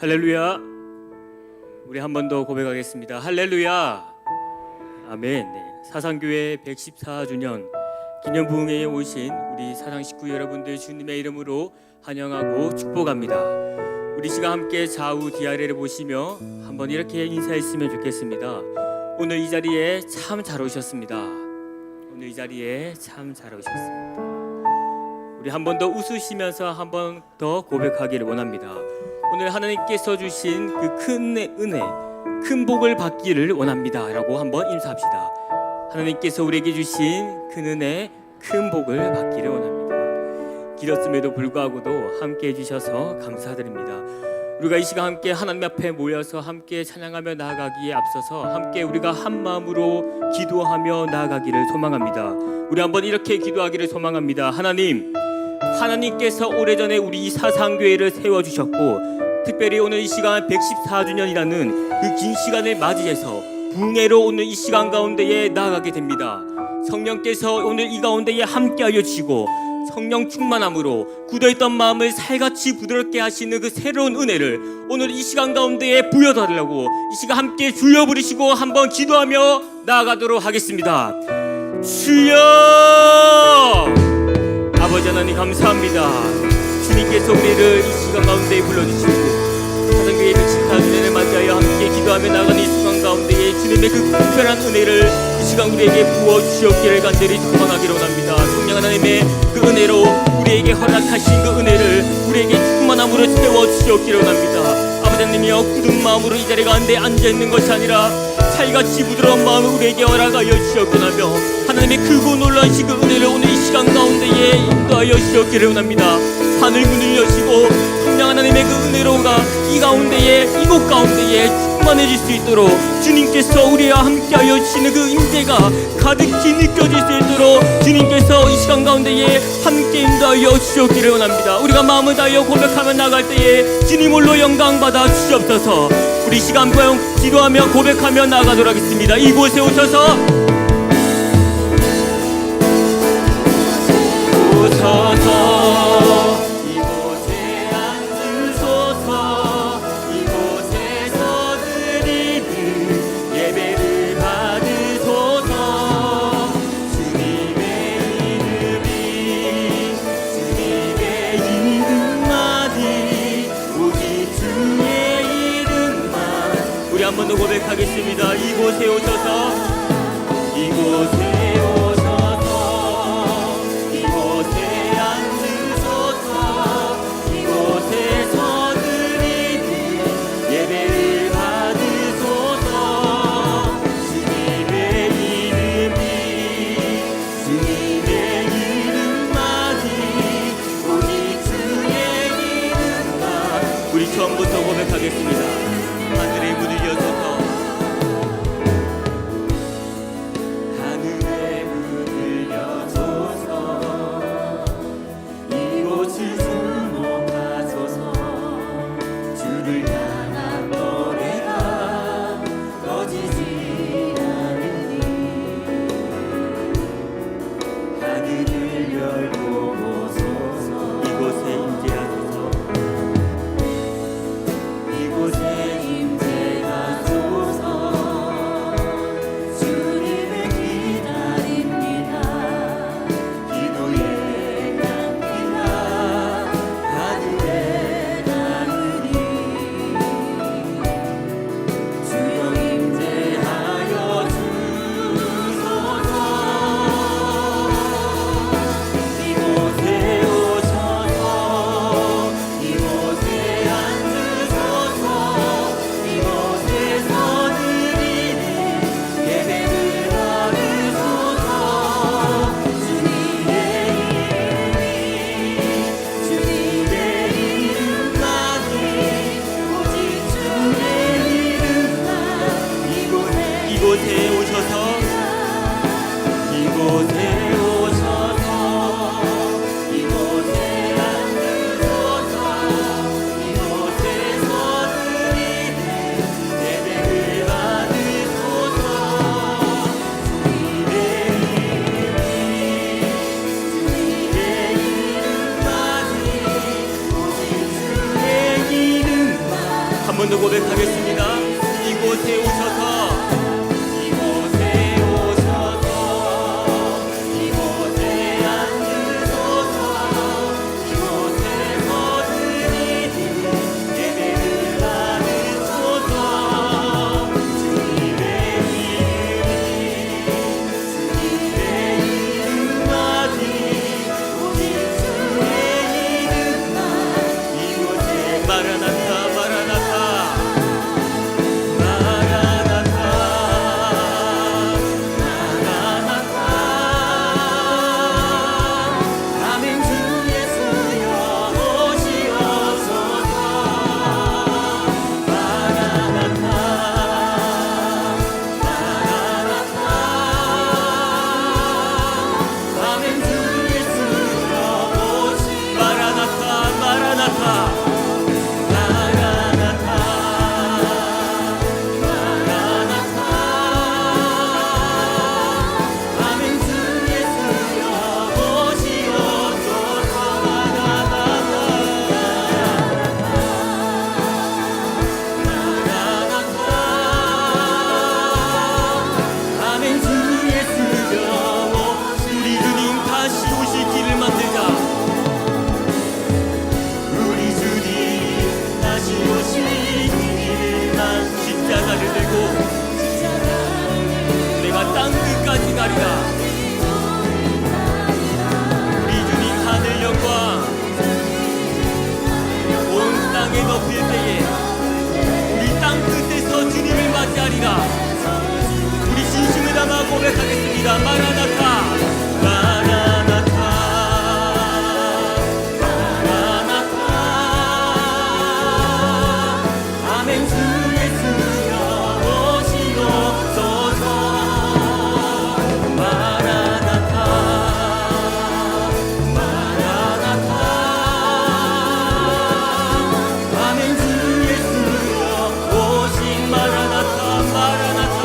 할렐루야. 우리 한 번 더 고백하겠습니다. 할렐루야. 아멘. 사상교회 114주년 기념부흥회에 오신 우리 사상 식구 여러분들 주님의 이름으로 환영하고 축복합니다. 우리 시간 함께 좌우 디아래를 보시며 한번 이렇게 인사했으면 좋겠습니다. 오늘 이 자리에 참 잘 오셨습니다. 오늘 이 자리에 참 잘 오셨습니다. 우리 한 번 더 웃으시면서 한 번 더 고백하기를 원합니다. 오늘 하나님께서 주신 그 큰 은혜, 큰 복을 받기를 원합니다 라고 한번 인사합시다. 하나님께서 우리에게 주신 큰 은혜, 큰 복을 받기를 원합니다. 길었음에도 불구하고도 함께 해주셔서 감사드립니다. 우리가 이 시간 함께 하나님 앞에 모여서 함께 찬양하며 나아가기에 앞서서 함께 우리가 한 마음으로 기도하며 나아가기를 소망합니다. 우리 한번 이렇게 기도하기를 소망합니다. 하나님께서 오래전에 우리 사상교회를 세워주셨고 특별히 오늘 이 시간 114주년이라는 그 긴 시간을 맞이해서 부흥회로 오늘 이 시간 가운데에 나아가게 됩니다. 성령께서 오늘 이 가운데에 함께하여 주시고 성령 충만함으로 굳어있던 마음을 살같이 부드럽게 하시는 그 새로운 은혜를 오늘 이 시간 가운데에 부여달라고 이 시간 함께 주여 부르시고 한번 기도하며 나아가도록 하겠습니다. 주여! 아버지 하나님 감사합니다. 주님께서 우리를 이 시간 가운데에 불러주시고 사상교회 114주년을 맞이하여 함께 기도하며 나가는 이 시간 가운데에 주님의 그 특별한 은혜를 이 시간 우리에게 부어주시옵기를 간절히 소망하기로 합니다. 성령 하나님의 그 은혜로 우리에게 허락하신 그 은혜를 우리에게 충만함으로 채워주시옵기로 합니다. 아버지 하나님이여 굳은 마음으로 이 자리 가운데 앉아있는 것이 아니라 살같이 부드러운 마음을 우리에게 허락하여 주시옵기로 하나님의 크고 놀라신 그 은혜를 오늘 이 시간 가운데에 인도하여 주시옵기를 원합니다. 하늘 문을 여시고 성령 하나님의 그 은혜로가 이 가운데에 이곳 가운데에 충만해질 수 있도록 주님께서 우리와 함께하여 주시는 그 임재가 가득히 느껴질 수 있도록 주님께서 이 시간 가운데에 함께 인도하여 주시옵기를 원합니다. 우리가 마음을 다하여 고백하며 나갈 때에 주님 홀로 영광 받아 주시옵소서. 우리 시간 기도하며 고백하며 나아가도록 하겠습니다. 이곳에 오셔서 이곳에 앉으소서. 이곳에서 드리는 예배를 받으소서. 주님의 이름만이 오직 주의 이름만. 우리 한 번 더 고백하겠습니다. 이곳에 오셔서 이곳에서 드리는 예배를 받으소서. 주님의 이름만이 오직 주의 이름만. 우리 처음부터 고백하겠습니다. 하늘의 문을 여소서. 하늘의 문을 여소서. 이곳을 주목하소서. 주를 향한 노래가 꺼지지 않으니 하늘을 열고 보소서. 이곳에 임재하소서. 이곳에 임재하소서. 더 고백하겠습니다. 이곳에 오셔서 고백하겠습니다. 마라나타 마라나타 마라나타 아멘 주 예수여 오시옵소서 마라나타 마라나타 아멘 주 예수여 오신 마라나타 마라나타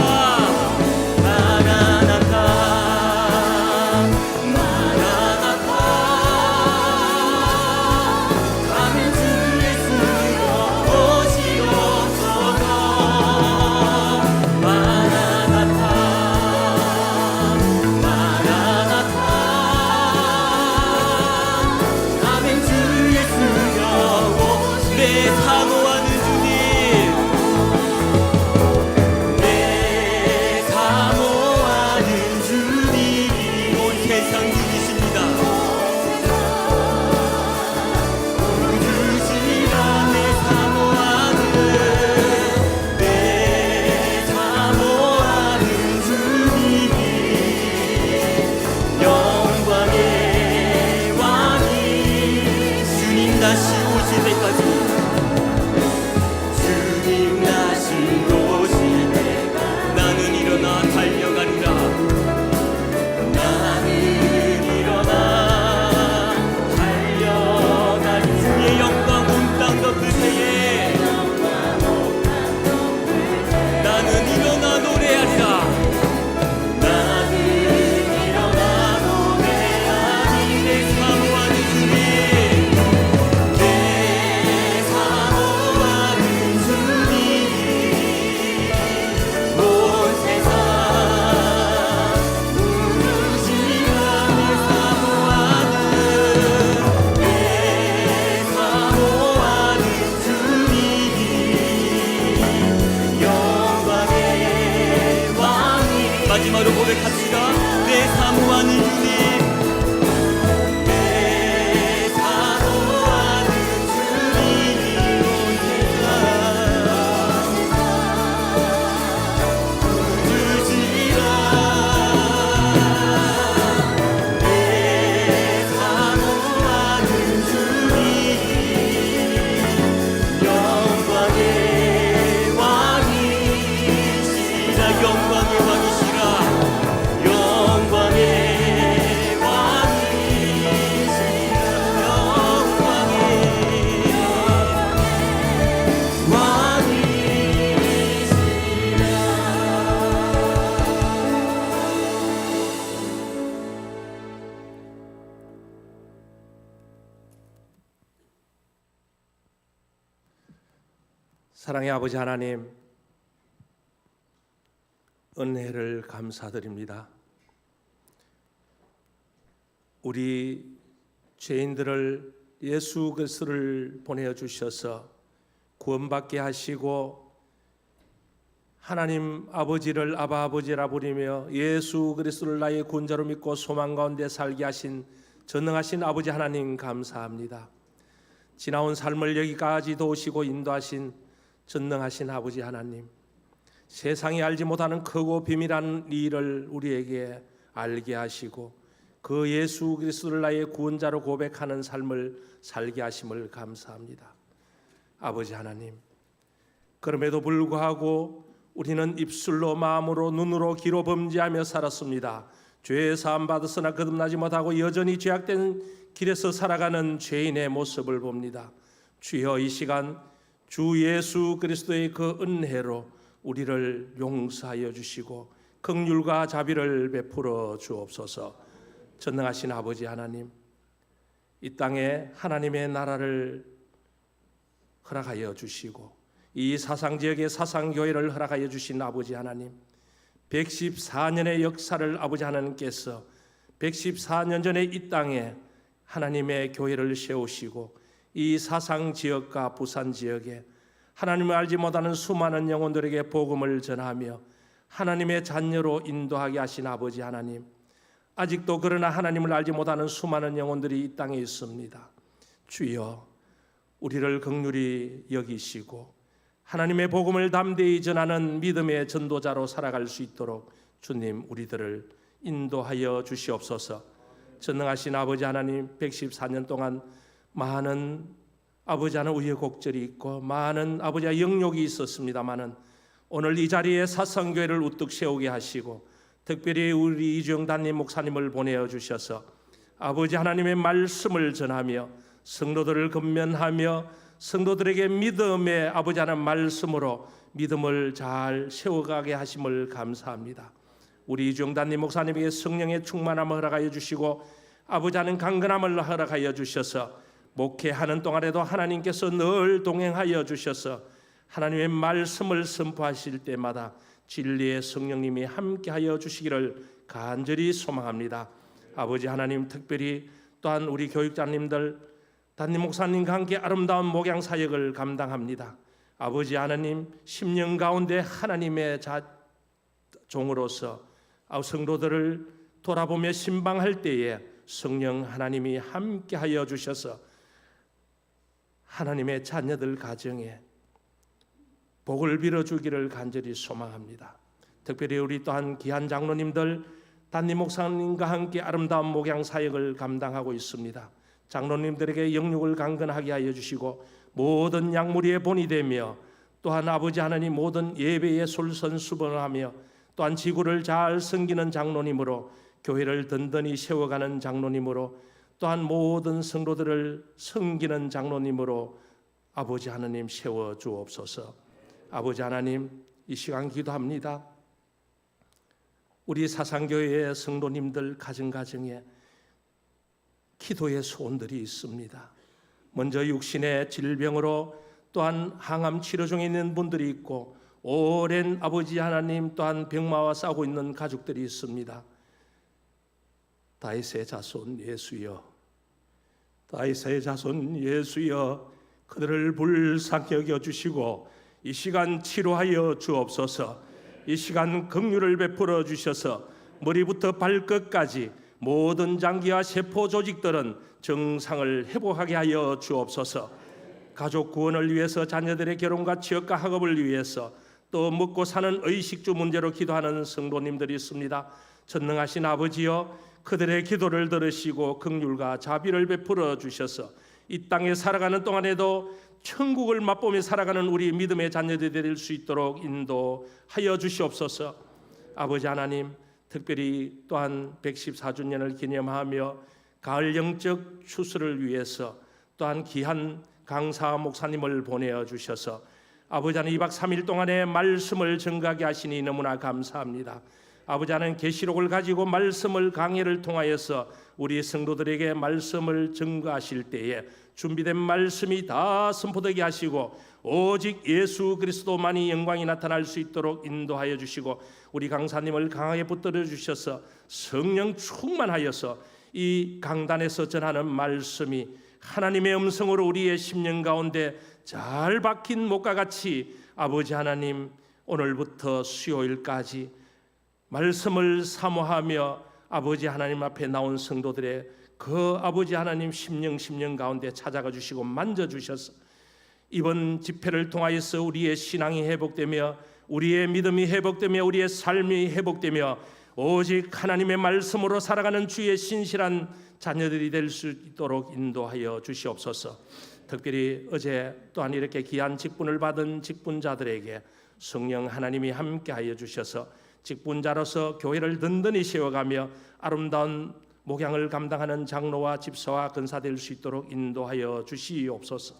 사랑의 아버지 하나님, 은혜를 감사드립니다. 우리 죄인들을 예수 그리스도를 보내어 주셔서 구원받게 하시고 하나님 아버지를 아바 아버지라 부리며 예수 그리스도를 나의 구원자로 믿고 소망 가운데 살게 하신 전능하신 아버지 하나님 감사합니다. 지나온 삶을 여기까지 도우시고 인도하신 전능하신 아버지 하나님, 세상이 알지 못하는 크고 비밀한 일을 우리에게 알게 하시고 그 예수 그리스도를 나의 구원자로 고백하는 삶을 살게 하심을 감사합니다. 아버지 하나님, 그럼에도 불구하고 우리는 입술로 마음으로 눈으로 귀로 범죄하며 살았습니다. 죄 사함 받았으나 거듭나지 못하고 여전히 죄악된 길에서 살아가는 죄인의 모습을 봅니다. 주여, 이 시간 주 예수 그리스도의 그 은혜로 우리를 용서하여 주시고 긍휼과 자비를 베풀어 주옵소서. 전능하신 아버지 하나님, 이 땅에 하나님의 나라를 허락하여 주시고 이 사상지역의 사상교회를 허락하여 주신 아버지 하나님, 114년의 역사를 아버지 하나님께서 114년 전에 이 땅에 하나님의 교회를 세우시고 이 사상지역과 부산지역에 하나님을 알지 못하는 수많은 영혼들에게 복음을 전하며 하나님의 자녀로 인도하게 하신 아버지 하나님, 아직도 그러나 하나님을 알지 못하는 수많은 영혼들이 이 땅에 있습니다. 주여, 우리를 긍휼히 여기시고 하나님의 복음을 담대히 전하는 믿음의 전도자로 살아갈 수 있도록 주님 우리들을 인도하여 주시옵소서. 전능하신 아버지 하나님, 114년 동안 많은 아버지 하나님 우여곡절이 있고 많은 아버지의 영역이 있었습니다마는 오늘 이 자리에 사성교회를 우뚝 세우게 하시고 특별히 우리 이주영 담임 목사님을 보내어 주셔서 아버지 하나님의 말씀을 전하며 성도들을 건면하며 성도들에게 믿음의 아버지 하나님 말씀으로 믿음을 잘 세워가게 하심을 감사합니다. 우리 이주영 담임 목사님에게 성령의 충만함을 허락하여 주시고 아버지 하나님 강건함을 허락하여 주셔서 목회하는 동안에도 하나님께서 늘 동행하여 주셔서 하나님의 말씀을 선포하실 때마다 진리의 성령님이 함께하여 주시기를 간절히 소망합니다. 아버지 하나님, 특별히 또한 우리 교육자님들, 담임 목사님과 함께 아름다운 목양 사역을 감당합니다. 아버지 하나님, 10년 가운데 하나님의 종으로서 성도들을 돌아보며 신방할 때에 성령 하나님이 함께하여 주셔서 하나님의 자녀들 가정에 복을 빌어주기를 간절히 소망합니다. 특별히 우리 또한 귀한 장로님들, 담임 목사님과 함께 아름다운 목양 사역을 감당하고 있습니다. 장로님들에게 영육을 강건하게 하여 주시고 모든 약물의 본이 되며 또한 아버지 하나님 모든 예배에 솔선수범하며 또한 지구를 잘 섬기는 장로님으로 교회를 든든히 세워가는 장로님으로 또한 모든 성도들을 섬기는 장로님으로 아버지 하나님 세워주옵소서. 아버지 하나님, 이 시간 기도합니다. 우리 사상교회의 성도님들 가정가정에 기도의 소원들이 있습니다. 먼저 육신의 질병으로 또한 항암 치료 중에 있는 분들이 있고 오랜 아버지 하나님 또한 병마와 싸우고 있는 가족들이 있습니다. 다윗의 자손 예수여, 다윗의 자손 예수여, 그들을 불쌍히 여겨주시고 이 시간 치료하여 주옵소서. 이 시간 긍휼을 베풀어 주셔서 머리부터 발끝까지 모든 장기와 세포 조직들은 정상을 회복하게 하여 주옵소서. 가족 구원을 위해서 자녀들의 결혼과 취업과 학업을 위해서 또 먹고 사는 의식주 문제로 기도하는 성도님들이 있습니다. 전능하신 아버지여, 그들의 기도를 들으시고 긍휼과 자비를 베풀어 주셔서 이 땅에 살아가는 동안에도 천국을 맛보며 살아가는 우리 믿음의 자녀들이 될 수 있도록 인도하여 주시옵소서. 아버지 하나님, 특별히 또한 114주년을 기념하며 가을 영적 추수를 위해서 또한 귀한 강사 목사님을 보내어 주셔서 아버지 하나님 2박 3일 동안의 말씀을 전가하게 하시니 너무나 감사합니다. 아버지 하나님 계시록을 가지고 말씀을 강해를 통하여서 우리 성도들에게 말씀을 증거하실 때에 준비된 말씀이 다 선포되게 하시고 오직 예수 그리스도만이 영광이 나타날 수 있도록 인도하여 주시고 우리 강사님을 강하게 붙들어 주셔서 성령 충만하여서 이 강단에서 전하는 말씀이 하나님의 음성으로 우리의 심령 가운데 잘 박힌 목과 같이 아버지 하나님 오늘부터 수요일까지 말씀을 사모하며 아버지 하나님 앞에 나온 성도들의 그 아버지 하나님 심령 가운데 찾아가 주시고 만져주셔서 이번 집회를 통하여서 우리의 신앙이 회복되며 우리의 믿음이 회복되며 우리의 삶이 회복되며 오직 하나님의 말씀으로 살아가는 주의 신실한 자녀들이 될 수 있도록 인도하여 주시옵소서. 특별히 어제 또한 이렇게 귀한 직분을 받은 직분자들에게 성령 하나님이 함께하여 주셔서 직분자로서 교회를 든든히 세워가며 아름다운 목양을 감당하는 장로와 집사와 근사 될 수 있도록 인도하여 주시옵소서.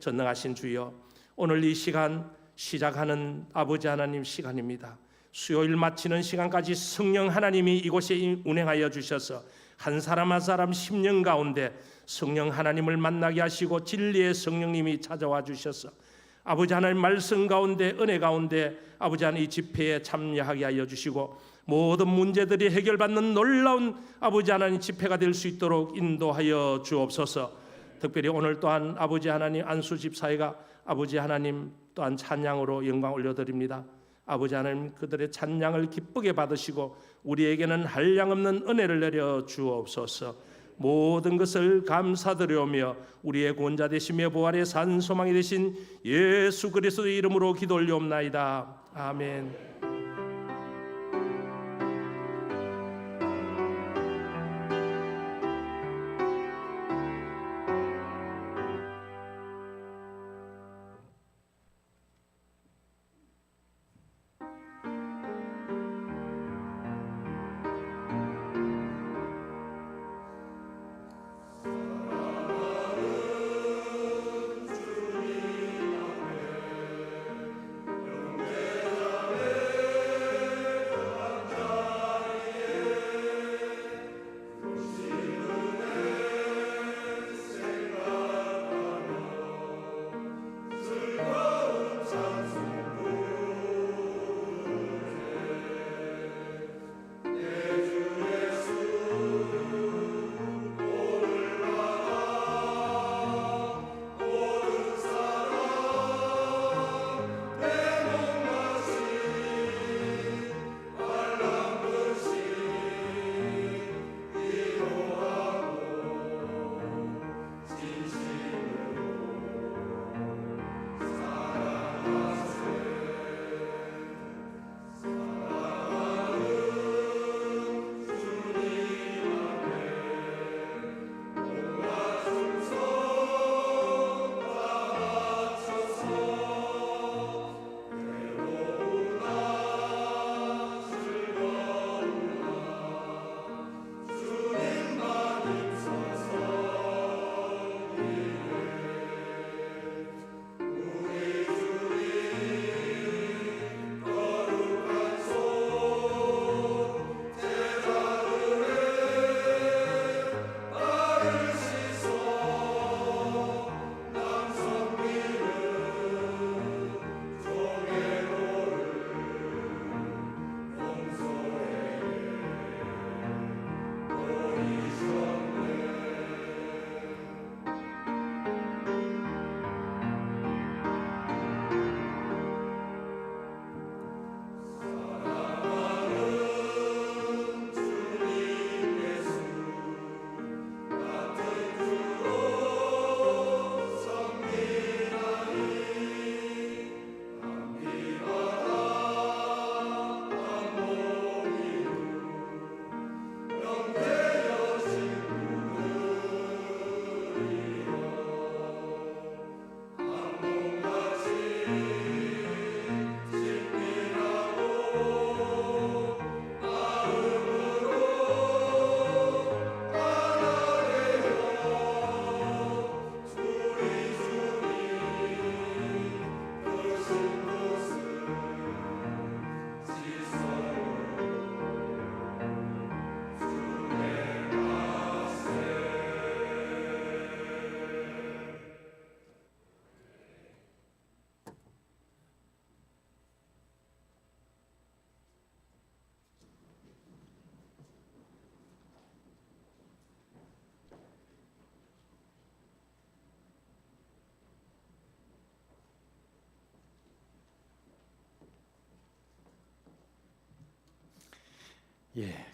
전능하신 주여, 오늘 이 시간 시작하는 아버지 하나님 시간입니다. 수요일 마치는 시간까지 성령 하나님이 이곳에 운행하여 주셔서 한 사람 한 사람 심령 가운데 성령 하나님을 만나게 하시고 진리의 성령님이 찾아와 주셔서 아버지 하나님 말씀 가운데 은혜 가운데 아버지 하나님 이 집회에 참여하게 하여 주시고 모든 문제들이 해결받는 놀라운 아버지 하나님 집회가 될 수 있도록 인도하여 주옵소서. 특별히 오늘 또한 아버지 하나님 안수 집사회가 아버지 하나님 또한 찬양으로 영광 올려드립니다. 아버지 하나님 그들의 찬양을 기쁘게 받으시고 우리에게는 한량없는 은혜를 내려 주옵소서. 모든 것을 감사드리오며 우리의 구원자 되시며 부활의 산 소망이 되신 예수 그리스도의 이름으로 기도 올리옵나이다. 아멘.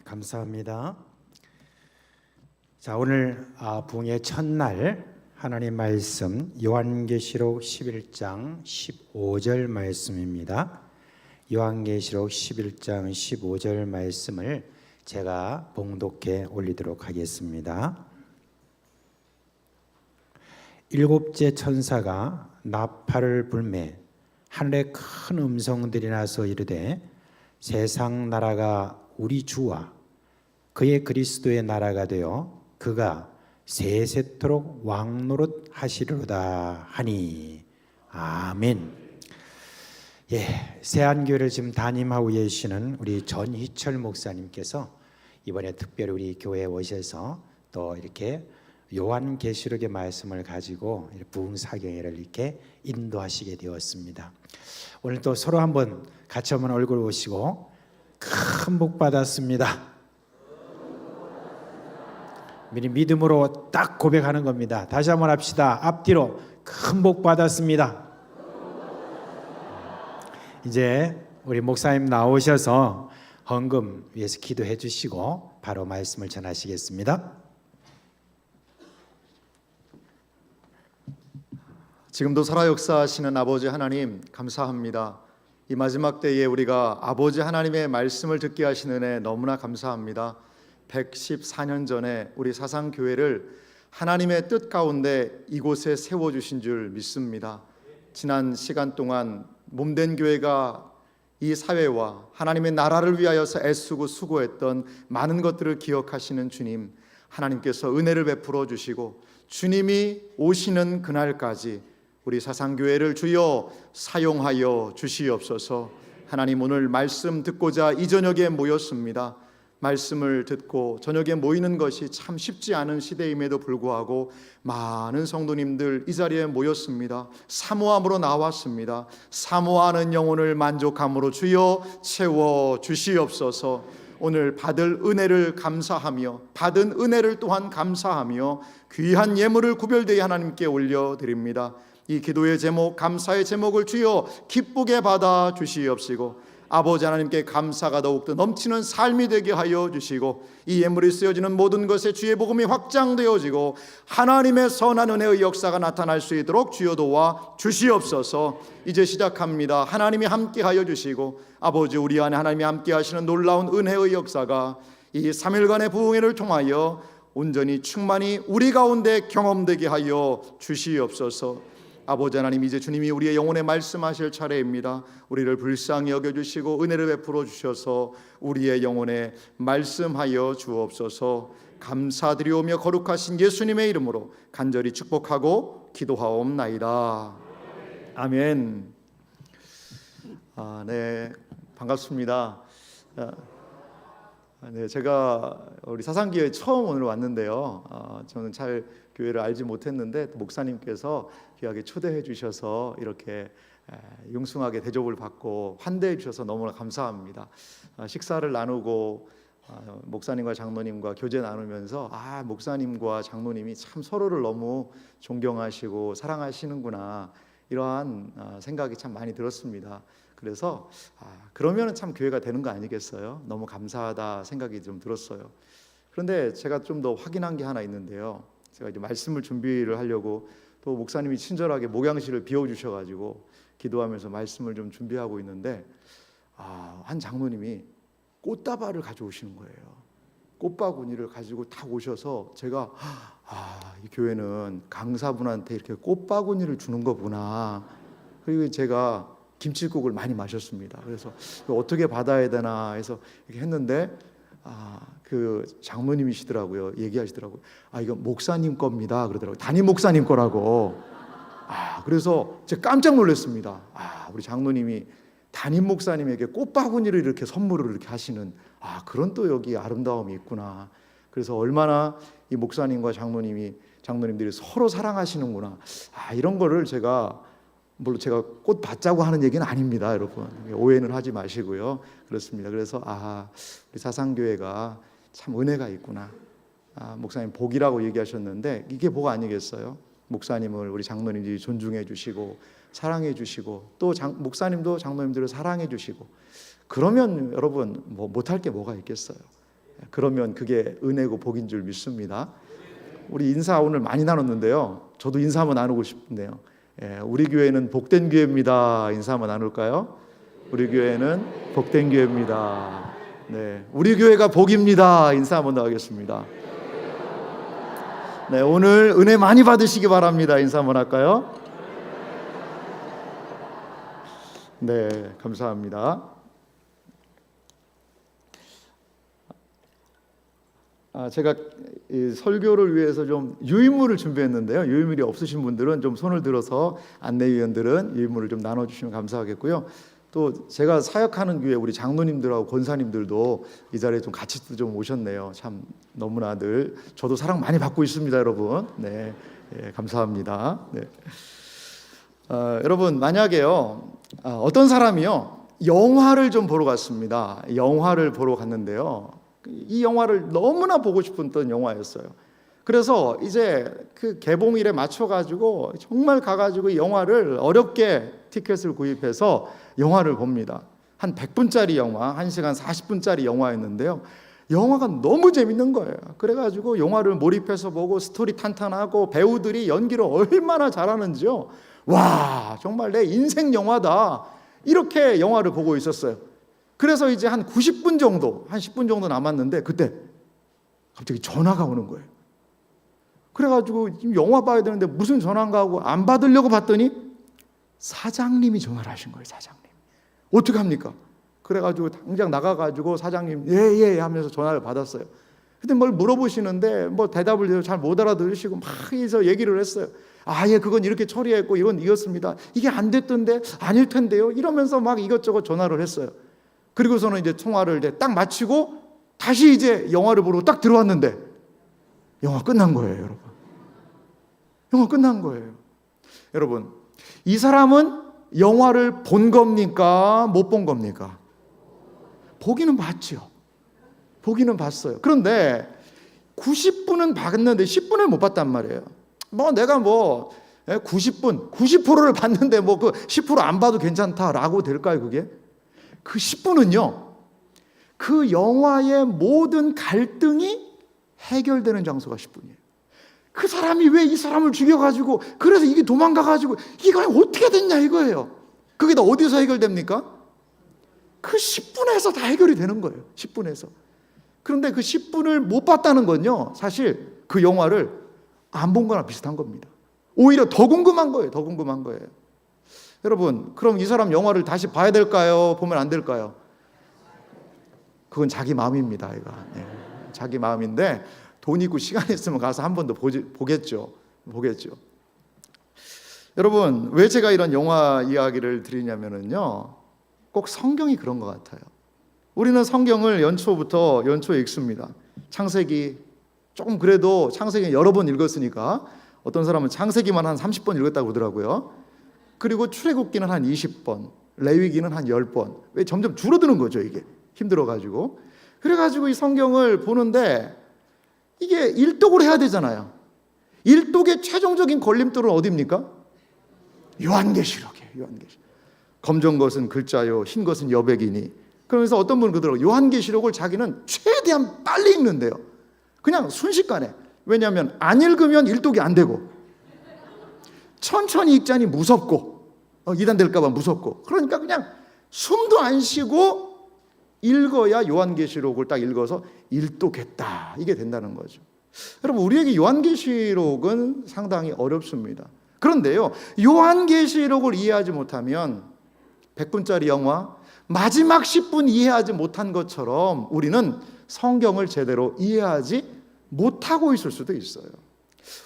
감사합니다. 자, 오늘 부흥의 첫날 하나님 말씀 요한계시록 11장 15절 말씀입니다. 요한계시록 11장 15절 말씀을 제가 봉독해 올리도록 하겠습니다. 일곱째 천사가 나팔을 불매 하늘에 큰 음성들이 나서 이르되 세상 나라가 우리 주와 그의 그리스도의 나라가 되어 그가 세세토록 왕노릇 하시리로다 하니 아멘. 세안교회를 지금 담임하고 계시는 우리 전희철 목사님께서 이번에 특별히 우리 교회에 오셔서 또 이렇게 요한계시록의 말씀을 가지고 부흥사경회를 이렇게 인도하시게 되었습니다. 오늘 또 서로 한번 같이 한번 얼굴 보시고 큰 복 받았습니다. 미리 믿음으로 딱 고백하는 겁니다. 다시 한번 합시다. 앞뒤로 큰 복 받았습니다. 이제 우리 목사님 나오셔서 헌금 위해서 기도해 주시고 바로 말씀을 전하시겠습니다. 지금도 살아 역사하시는 아버지 하나님 감사합니다. 이 마지막 때에 우리가 아버지 하나님의 말씀을 듣게 하시는 은혜 너무나 감사합니다. 114년 전에 우리 사상교회를 하나님의 뜻 가운데 이곳에 세워주신 줄 믿습니다. 지난 시간 동안 몸된 교회가 이 사회와 하나님의 나라를 위하여서 애쓰고 수고했던 많은 것들을 기억하시는 주님, 하나님께서 은혜를 베풀어 주시고 주님이 오시는 그날까지 우리 사상교회를 주여 사용하여 주시옵소서. 하나님, 오늘 말씀 듣고자 이 저녁에 모였습니다. 말씀을 듣고 저녁에 모이는 것이 참 쉽지 않은 시대임에도 불구하고 많은 성도님들 이 자리에 모였습니다. 사모함으로 나왔습니다. 사모하는 영혼을 만족함으로 주여 채워 주시옵소서. 오늘 받을 은혜를 감사하며 받은 은혜를 또한 감사하며 귀한 예물을 구별되이 하나님께 올려드립니다. 이 기도의 제목, 감사의 제목을 주여 기쁘게 받아 주시옵시고 아버지 하나님께 감사가 더욱더 넘치는 삶이 되게 하여 주시고 이 예물이 쓰여지는 모든 것에 주의 복음이 확장되어지고 하나님의 선한 은혜의 역사가 나타날 수 있도록 주여 도와 주시옵소서. 이제 시작합니다. 하나님이 함께 하여 주시고 아버지, 우리 안에 하나님이 함께 하시는 놀라운 은혜의 역사가 이 3일간의 부흥회를 통하여 온전히 충만히 우리 가운데 경험되게 하여 주시옵소서. 아버지 하나님, 이제 주님이 우리의 영혼에 말씀하실 차례입니다. 우리를 불쌍히 여겨주시고 은혜를 베풀어 주셔서 우리의 영혼에 말씀하여 주옵소서. 감사드리오며 거룩하신 예수님의 이름으로 간절히 축복하고 기도하옵나이다. 아멘. 네, 반갑습니다. 네, 제가 우리 사상교회 처음 오늘 왔는데요. 저는 잘 교회를 알지 못했는데 목사님께서 귀하게 초대해 주셔서 이렇게 융숭하게 대접을 받고 환대해 주셔서 너무나 감사합니다. 식사를 나누고 목사님과 장로님과 교제 나누면서 목사님과 장로님이 참 서로를 너무 존경하시고 사랑하시는구나, 이러한 생각이 참 많이 들었습니다. 그래서 그러면 참 교회가 되는 거 아니겠어요? 너무 감사하다 생각이 좀 들었어요. 그런데 제가 좀 더 확인한 게 하나 있는데요. 제가 이제 말씀을 준비를 하려고 또 목사님이 친절하게 목양실을 비워주셔가지고 기도하면서 말씀을 좀 준비하고 있는데 한 장로님이 꽃다발을 가져오시는 거예요. 꽃바구니를 가지고 딱 오셔서 제가 이 교회는 강사분한테 이렇게 꽃바구니를 주는 거구나. 그리고 제가 김치국을 많이 마셨습니다. 그래서 어떻게 받아야 되나 해서 이렇게 했는데 그 장로님이시더라고요. 얘기하시더라고요. 이거 목사님 겁니다. 그러더라고요. 담임 목사님 거라고. 그래서 제가 깜짝 놀랐습니다. 우리 장로님이 담임 목사님에게 꽃바구니를 이렇게 선물을 이렇게 하시는 그런 또 여기 아름다움이 있구나. 그래서 얼마나 이 목사님과 장로님들이 서로 사랑하시는구나. 이런 거를 물론 제가 꽃 받자고 하는 얘기는 아닙니다, 여러분. 오해는 하지 마시고요. 그렇습니다. 그래서 우리 사상교회가 참 은혜가 있구나. 목사님 복이라고 얘기하셨는데 이게 복 아니겠어요? 목사님을 우리 장로님들이 존중해 주시고 사랑해 주시고 또 목사님도 장로님들을 사랑해 주시고 그러면 여러분 뭐 못할 게 뭐가 있겠어요? 그러면 그게 은혜고 복인 줄 믿습니다. 우리 인사 오늘 많이 나눴는데요. 저도 인사 한번 나누고 싶은데요. 우리 교회는 복된 교회입니다. 인사 한번 나눌까요? 우리 교회는 복된 교회입니다. 네, 우리 교회가 복입니다. 인사 한번 더 하겠습니다. 네, 오늘 은혜 많이 받으시기 바랍니다. 인사 한번 할까요? 네, 감사합니다. 제가 이 설교를 위해서 좀 유인물을 준비했는데요. 유인물이 없으신 분들은 좀 손을 들어서 안내위원들은 유인물을 좀 나눠주시면 감사하겠고요. 또 제가 사역하는 교회 우리 장로님들하고 권사님들도 이 자리에 좀 같이 좀 오셨네요. 참 너무나들 저도 사랑 많이 받고 있습니다, 여러분. 네, 감사합니다. 네. 여러분 만약에요, 어떤 사람이요 영화를 좀 보러 갔습니다. 영화를 보러 갔는데요. 이 영화를 너무나 보고 싶었던 영화였어요. 그래서 이제 그 개봉일에 맞춰가지고 정말 가가지고 이 영화를 어렵게 티켓을 구입해서 영화를 봅니다. 한 100분짜리 영화, 1시간 40분짜리 영화였는데요. 영화가 너무 재밌는 거예요. 그래가지고 영화를 몰입해서 보고 스토리 탄탄하고 배우들이 연기를 얼마나 잘하는지요. 와, 정말 내 인생 영화다. 이렇게 영화를 보고 있었어요. 그래서 이제 한 90분 정도, 한 10분 정도 남았는데 그때 갑자기 전화가 오는 거예요. 그래가지고 지금 영화 봐야 되는데 무슨 전화인가 하고 안 받으려고 봤더니 사장님이 전화를 하신 거예요. 사장님. 어떻게 합니까? 그래가지고 당장 나가가지고 사장님 예 하면서 전화를 받았어요. 근데 뭘 물어보시는데 뭐 대답을 잘 못 알아들으시고 막 해서 얘기를 했어요. 예, 그건 이렇게 처리했고 이건 이었습니다. 이게 안 됐던데 아닐 텐데요. 이러면서 막 이것저것 전화를 했어요. 그리고서는 이제 통화를 이제 딱 마치고 다시 이제 영화를 보러 딱 들어왔는데 영화 끝난 거예요, 여러분. 영화 끝난 거예요. 여러분, 이 사람은 영화를 본 겁니까? 못 본 겁니까? 보기는 봤죠. 보기는 봤어요. 그런데 90분은 봤는데 10분을 못 봤단 말이에요. 내가 90분, 90%를 봤는데 그 10% 안 봐도 괜찮다라고 될까요, 그게? 그 10분은요, 그 영화의 모든 갈등이 해결되는 장소가 10분이에요. 그 사람이 왜 이 사람을 죽여가지고, 그래서 이게 도망가가지고, 이거 어떻게 됐냐 이거예요. 그게 다 어디서 해결됩니까? 그 10분에서 다 해결이 되는 거예요. 10분에서. 그런데 그 10분을 못 봤다는 건요, 사실 그 영화를 안 본 거나 비슷한 겁니다. 오히려 더 궁금한 거예요. 더 궁금한 거예요. 여러분, 그럼 이 사람 영화를 다시 봐야 될까요? 보면 안 될까요? 그건 자기 마음입니다. 네. 자기 마음인데 돈 있고 시간 있으면 가서 한 번 더 보겠죠. 여러분, 왜 제가 이런 영화 이야기를 드리냐면요, 꼭 성경이 그런 것 같아요. 우리는 성경을 연초부터 연초에 읽습니다. 창세기 조금 그래도 창세기 여러 번 읽었으니까 어떤 사람은 창세기만 한 30번 읽었다고 그러더라고요. 그리고 출애굽기는 한 20번, 레위기는 한 10번. 왜 점점 줄어드는 거죠, 이게. 힘들어가지고. 그래가지고 이 성경을 보는데 이게 일독으로 해야 되잖아요. 일독의 최종적인 걸림돌은 어디입니까? 요한계시록이에요. 요한계시록. 검정 것은 글자요, 흰 것은 여백이니. 그러면서 어떤 분은 그러더라고요. 요한계시록을 자기는 최대한 빨리 읽는데요. 그냥 순식간에. 왜냐하면 안 읽으면 일독이 안 되고, 천천히 읽자니 무섭고, 이단될까 봐 무섭고, 그러니까 그냥 숨도 안 쉬고 읽어야 요한계시록을 딱 읽어서 일독했다, 이게 된다는 거죠. 여러분, 우리에게 요한계시록은 상당히 어렵습니다. 그런데요, 요한계시록을 이해하지 못하면 100분짜리 영화 마지막 10분 이해하지 못한 것처럼 우리는 성경을 제대로 이해하지 못하고 있을 수도 있어요.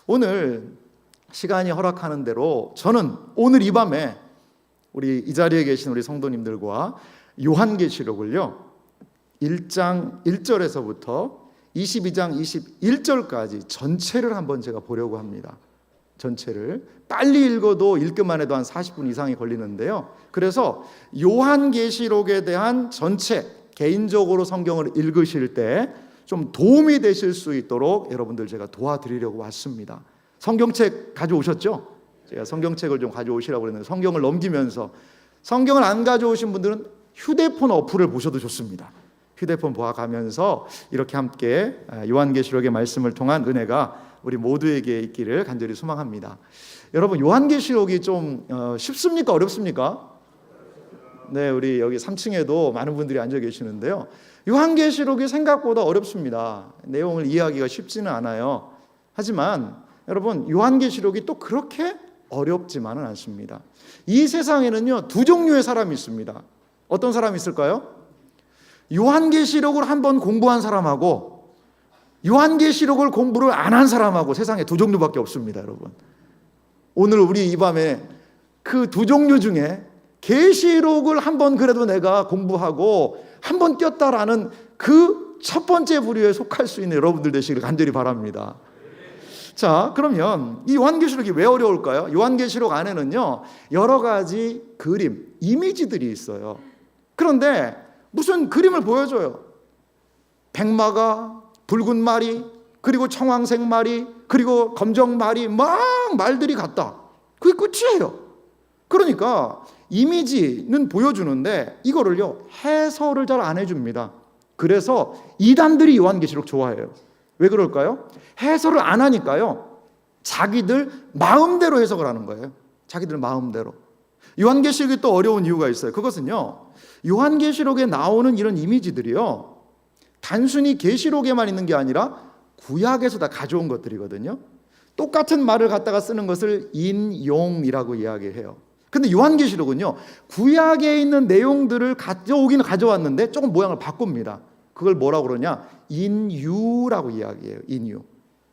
오늘 시간이 허락하는 대로 저는 오늘 이 밤에 우리 이 자리에 계신 우리 성도님들과 요한계시록을요, 1장 1절에서부터 22장 21절까지 전체를 한번 제가 보려고 합니다. 전체를 빨리 읽어도 읽기만 해도 한 40분 이상이 걸리는데요. 그래서 요한계시록에 대한 전체, 개인적으로 성경을 읽으실 때 좀 도움이 되실 수 있도록 여러분들 제가 도와드리려고 왔습니다. 성경책 가져오셨죠? 제가 성경책을 좀 가져오시라고 그랬는데 성경을 넘기면서, 성경을 안 가져오신 분들은 휴대폰 어플을 보셔도 좋습니다. 휴대폰 보아가면서 이렇게 함께 요한계시록의 말씀을 통한 은혜가 우리 모두에게 있기를 간절히 소망합니다. 여러분, 요한계시록이 좀 쉽습니까? 어렵습니까? 네, 우리 여기 3층에도 많은 분들이 앉아 계시는데요. 요한계시록이 생각보다 어렵습니다. 내용을 이해하기가 쉽지는 않아요. 하지만 여러분, 요한계시록이 또 그렇게 어렵지만은 않습니다. 이 세상에는요, 두 종류의 사람이 있습니다. 어떤 사람이 있을까요? 요한계시록을 한번 공부한 사람하고 요한계시록을 공부를 안 한 사람하고 세상에 두 종류밖에 없습니다, 여러분. 오늘 우리 이 밤에 그 두 종류 중에 계시록을 한번 그래도 내가 공부하고 한번 꼈다라는 그 첫 번째 부류에 속할 수 있는 여러분들 되시길 간절히 바랍니다. 자, 그러면 이 요한계시록이 왜 어려울까요? 요한계시록 안에는요, 여러 가지 그림, 이미지들이 있어요. 그런데 무슨 그림을 보여줘요. 백마가, 붉은 말이, 그리고 청황색 말이, 그리고 검정 말이, 막 말들이 같다. 그게 끝이에요. 그러니까 이미지는 보여주는데 이거를요, 해설을 잘 안 해줍니다. 그래서 이단들이 요한계시록 좋아해요. 왜 그럴까요? 해설을 안 하니까요, 자기들 마음대로 해석을 하는 거예요. 자기들 마음대로. 요한계시록이 또 어려운 이유가 있어요. 그것은요, 요한계시록에 나오는 이런 이미지들이요, 단순히 계시록에만 있는 게 아니라 구약에서 다 가져온 것들이거든요. 똑같은 말을 갖다가 쓰는 것을 인용이라고 이야기해요. 근데 요한계시록은요, 구약에 있는 내용들을 가져오긴 가져왔는데 조금 모양을 바꿉니다. 그걸 뭐라고 그러냐? 인유라고 이야기해요. 인유.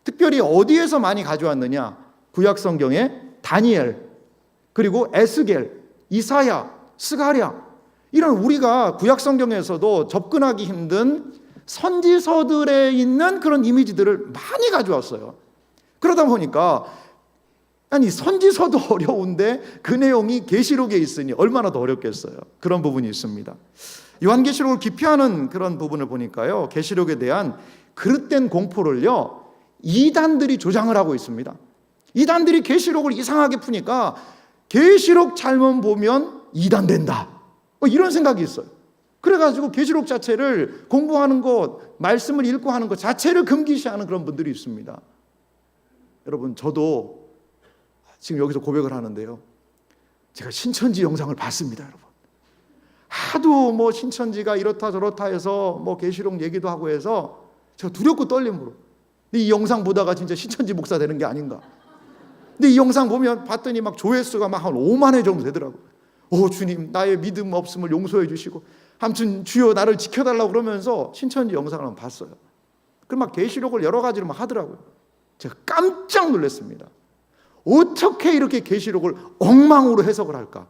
특별히 어디에서 많이 가져왔느냐? 구약 성경에 다니엘, 그리고 에스겔, 이사야, 스가랴, 이런 우리가 구약 성경에서도 접근하기 힘든 선지서들에 있는 그런 이미지들을 많이 가져왔어요. 그러다 보니까 아니, 선지서도 어려운데 그 내용이 계시록에 있으니 얼마나 더 어렵겠어요. 그런 부분이 있습니다. 요한계시록을 기피하는 그런 부분을 보니까요, 계시록에 대한 그릇된 공포를요, 이단들이 조장을 하고 있습니다. 이단들이 계시록을 이상하게 푸니까 계시록 잘못 보면 이단 된다, 이런 생각이 있어요. 그래가지고 계시록 자체를 공부하는 것, 말씀을 읽고 하는 것 자체를 금기시하는 그런 분들이 있습니다. 여러분, 저도 지금 여기서 고백을 하는데요, 제가 신천지 영상을 봤습니다. 여러분, 하도 뭐 신천지가 이렇다 저렇다 해서 뭐 계시록 얘기도 하고 해서 제가 두렵고 떨림으로, 이 영상 보다가 진짜 신천지 목사 되는 게 아닌가. 근데 이 영상 보면 봤더니 막 조회수가 막 한 5만 회 정도 되더라고요. 오, 주님, 나의 믿음 없음을 용서해 주시고, 아무튼 주여 나를 지켜달라고 그러면서 신천지 영상을 한번 봤어요. 그럼 막 계시록을 여러 가지로 막 하더라고요. 제가 깜짝 놀랐습니다. 어떻게 이렇게 계시록을 엉망으로 해석을 할까?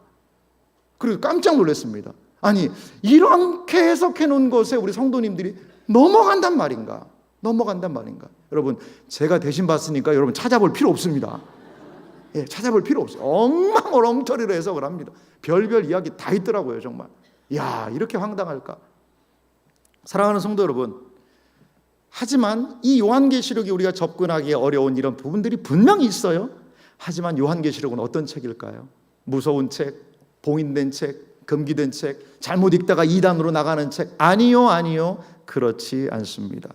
그리고 깜짝 놀랐습니다. 아니, 이렇게 해석해 놓은 것에 우리 성도님들이 넘어간단 말인가? 넘어간단 말인가? 여러분, 제가 대신 봤으니까 여러분 찾아볼 필요 없습니다. 예, 찾아볼 필요 없어요. 엉망엉터리로 해석을 합니다. 별별 이야기 다 있더라고요, 정말. 야, 이렇게 황당할까? 사랑하는 성도 여러분, 하지만 이 요한계시록이 우리가 접근하기 어려운 이런 부분들이 분명히 있어요. 하지만 요한계시록은 어떤 책일까요? 무서운 책, 봉인된 책, 금기된 책, 잘못 읽다가 이단으로 나가는 책? 아니요, 아니요, 그렇지 않습니다.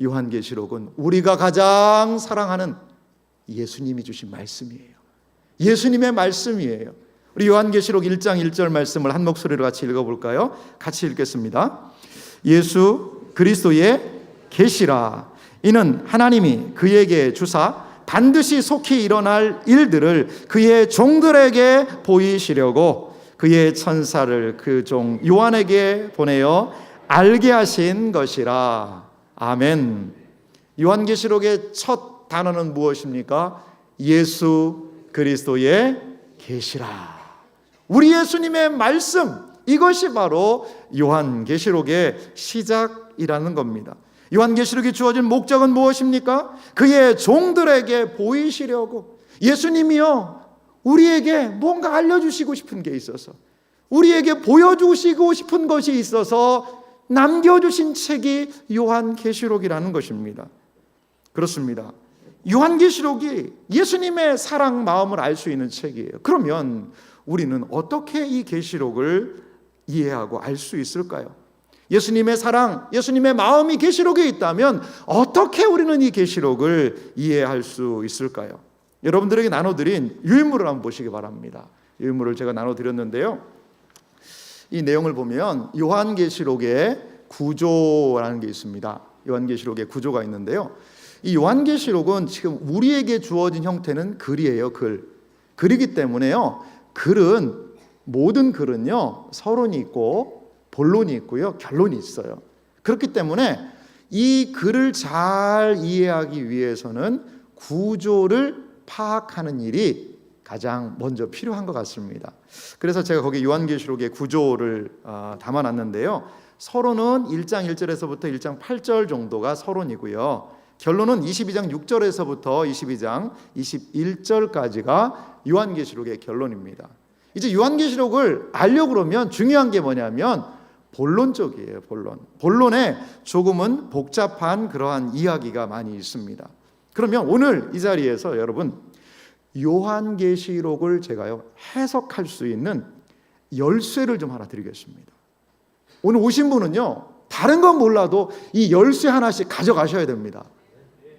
요한계시록은 우리가 가장 사랑하는 예수님이 주신 말씀이에요. 예수님의 말씀이에요. 우리 요한계시록 1장 1절 말씀을 한 목소리로 같이 읽어볼까요? 같이 읽겠습니다. 예수 그리스도의 계시라. 이는 하나님이 그에게 주사 반드시 속히 일어날 일들을 그의 종들에게 보이시려고 그의 천사를 그 종 요한에게 보내어 알게 하신 것이라. 아멘. 요한계시록의 첫 단어는 무엇입니까? 예수 그리스도의 계시라. 우리 예수님의 말씀, 이것이 바로 요한계시록의 시작이라는 겁니다. 요한계시록이 주어진 목적은 무엇입니까? 그의 종들에게 보이시려고. 예수님이요, 우리에게 뭔가 알려주시고 싶은 게 있어서, 우리에게 보여주시고 싶은 것이 있어서 남겨주신 책이 요한계시록이라는 것입니다. 그렇습니다. 요한계시록이 예수님의 사랑 마음을 알 수 있는 책이에요. 그러면 우리는 어떻게 이 계시록을 이해하고 알 수 있을까요? 예수님의 사랑, 예수님의 마음이 계시록에 있다면 어떻게 우리는 이 계시록을 이해할 수 있을까요? 여러분들에게 나눠드린 유인물을 한번 보시기 바랍니다. 유인물을 제가 나눠드렸는데요, 이 내용을 보면 요한계시록의 구조라는 게 있습니다. 요한계시록의 구조가 있는데요, 이 요한계시록은 지금 우리에게 주어진 형태는 글이에요. 글이기 때문에요, 모든 글은요 서론이 있고 본론이 있고요, 결론이 있어요. 그렇기 때문에 이 글을 잘 이해하기 위해서는 구조를 파악하는 일이 가장 먼저 필요한 것 같습니다. 그래서 제가 거기 요한계시록의 구조를 담아놨는데요, 서론은 1장 1절에서부터 1장 8절 정도가 서론이고요, 결론은 22장 6절에서부터 22장 21절까지가 요한계시록의 결론입니다. 이제 요한계시록을 알려고 그러면 중요한 게 뭐냐면 본론적이에요. 본론에 조금은 복잡한 그러한 이야기가 많이 있습니다. 그러면 오늘 이 자리에서 여러분, 요한계시록을 제가요 해석할 수 있는 열쇠를 좀 하나 드리겠습니다. 오늘 오신 분은요 다른 건 몰라도 이 열쇠 하나씩 가져가셔야 됩니다.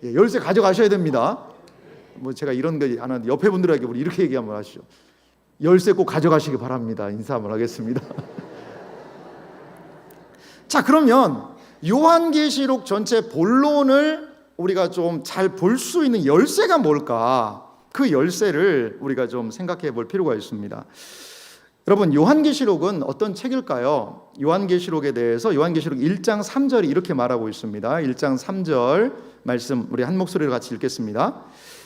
예, 열쇠 가져가셔야 됩니다. 뭐 제가 이런 거 안 하는데 옆에 분들에게 우리 이렇게 얘기 한번 하시죠. 열쇠 꼭 가져가시기 바랍니다. 인사 한번 하겠습니다. 자, 그러면 요한계시록 전체 본론을 우리가 좀 잘 볼 수 있는 열쇠가 뭘까? 그 열쇠를 우리가 좀 생각해 볼 필요가 있습니다. 여러분, 요한계시록은 어떤 책일까요? 요한계시록에 대해서 요한계시록 1장 3절이 이렇게 말하고 있습니다. 1장 3절 말씀 우리 한 목소리로 같이 읽겠습니다.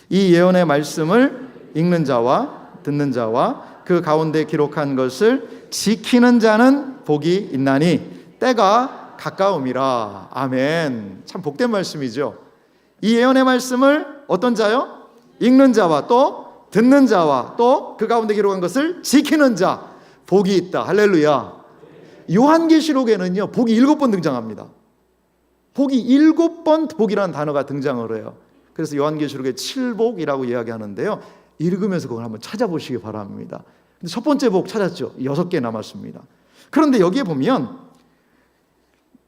이 예언의 말씀을 읽는 자와 듣는 자와 그 가운데 기록한 것을 지키는 자는 복이 있나니 때가 가까움이라. 아멘. 참 복된 말씀이죠. 이 예언의 말씀을 어떤 자요? 읽는 자와 또 듣는 자와 또 그 가운데 기록한 것을 지키는 자, 복이 있다. 할렐루야. 요한계시록에는요 복이 7번 등장합니다. 복이 7번 복이라는 단어가 등장을 해요. 그래서 요한계시록의 7복이라고 이야기하는데요, 읽으면서 그걸 한번 찾아보시기 바랍니다. 근데 첫 번째 복 찾았죠. 6개 남았습니다. 그런데 여기에 보면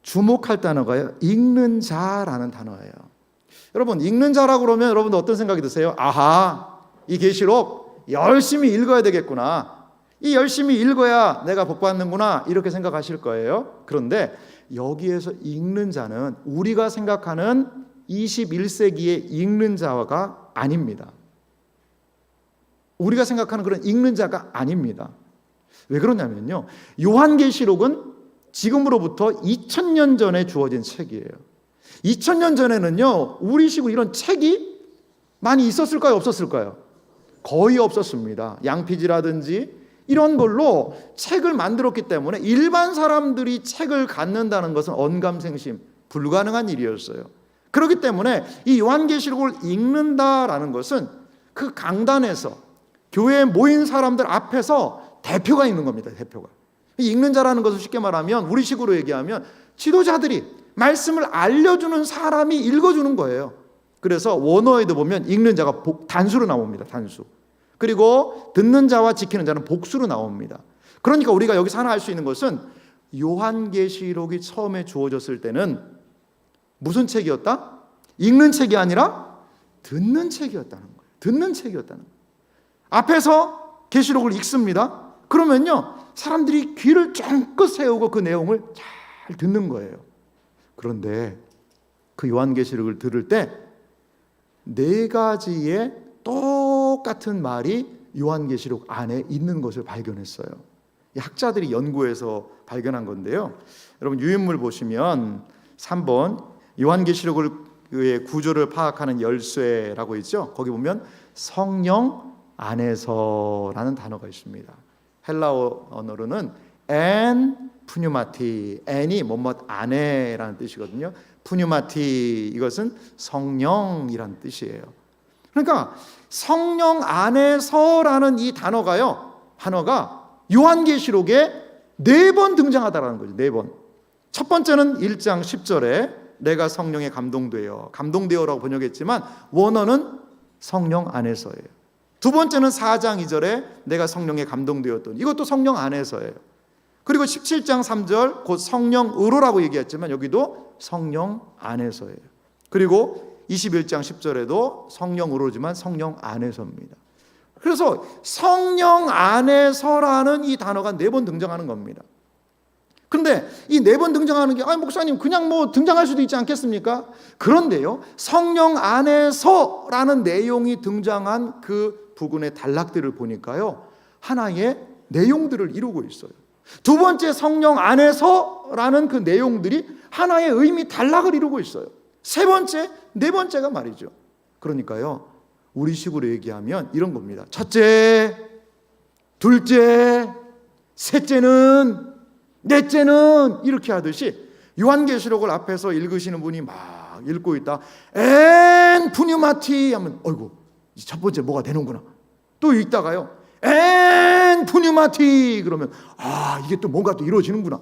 주목할 단어가요, 읽는 자라는 단어예요. 여러분, 읽는 자라고 그러면 여러분들 어떤 생각이 드세요? 아하, 이 계시록 열심히 읽어야 되겠구나, 이 열심히 읽어야 내가 복 받는구나, 이렇게 생각하실 거예요. 그런데 여기에서 읽는 자는 우리가 생각하는 21세기의 읽는 자가 아닙니다. 우리가 생각하는 그런 읽는 자가 아닙니다. 왜 그러냐면요, 요한계시록은 지금으로부터 2000년 전에 주어진 책이에요. 2000년 전에는요 우리식으로 이런 책이 많이 있었을까요? 없었을까요? 거의 없었습니다. 양피지라든지 이런 걸로 책을 만들었기 때문에 일반 사람들이 책을 갖는다는 것은 언감생심, 불가능한 일이었어요. 그렇기 때문에 이 요한계시록을 읽는다라는 것은 그 강단에서 교회에 모인 사람들 앞에서 대표가 있는 겁니다. 대표가. 읽는 자라는 것을 쉽게 말하면 우리식으로 얘기하면 지도자들이 말씀을 알려주는 사람이 읽어주는 거예요. 그래서 원어에도 보면 읽는 자가 단수로 나옵니다. 단수. 그리고 듣는 자와 지키는 자는 복수로 나옵니다. 그러니까 우리가 여기서 하나 알 수 있는 것은 요한계시록이 처음에 주어졌을 때는 무슨 책이었다? 읽는 책이 아니라 듣는 책이었다는 거예요. 듣는 책이었다는 거예요. 앞에서 계시록을 읽습니다. 그러면요 사람들이 귀를 쫑긋 세우고 그 내용을 잘 듣는 거예요. 그런데 그 요한계시록을 들을 때 4가지의 똑같은 말이 요한계시록 안에 있는 것을 발견했어요. 학자들이 연구해서 발견한 건데요, 여러분 유인물 보시면 3번 요한계시록의 구조를 파악하는 열쇠라고 있죠. 거기 보면 성령 안에서라는 단어가 있습니다. 헬라어 언어로는 엔 푸뉴마티, 엔이 뭐뭐 안에라는 뜻이거든요. 푸뉴마티, 이것은 성령이라는 뜻이에요. 그러니까 성령 안에서라는 이 단어가 요한계시록에 4번 등장하다라는 거죠. 4번. 첫 번째는 1장 10절에 내가 성령에 감동되어라고 번역했지만 원어는 성령 안에서예요. 두 번째는 4장 2절에 내가 성령에 감동되었더니, 이것도 성령 안에서예요. 그리고 17장 3절 곧 성령으로라고 얘기했지만 여기도 성령 안에서예요. 그리고 21장 10절에도 성령으로지만 성령 안에서입니다. 그래서 성령 안에서라는 이 단어가 4번 등장하는 겁니다. 그런데 이 4번 등장하는 게 목사님 그냥 뭐 등장할 수도 있지 않겠습니까? 그런데요, 성령 안에서라는 내용이 등장한 그 부분의 단락들을 보니까요, 하나의 내용들을 이루고 있어요. 두 번째 성령 안에서라는 그 내용들이 하나의 의미 단락을 이루고 있어요. 세 번째, 네 번째가 말이죠. 그러니까요, 우리식으로 얘기하면 이런 겁니다. 첫째, 둘째, 셋째는, 넷째는 이렇게 하듯이 요한계시록을 앞에서 읽으시는 분이 막 읽고 있다. 엔 푸뉴마티 하면 어이구 첫 번째 뭐가 되는구나. 또 읽다가요. 엔 푸뉴마티 그러면 이게 또 뭔가 또 이루어지는구나.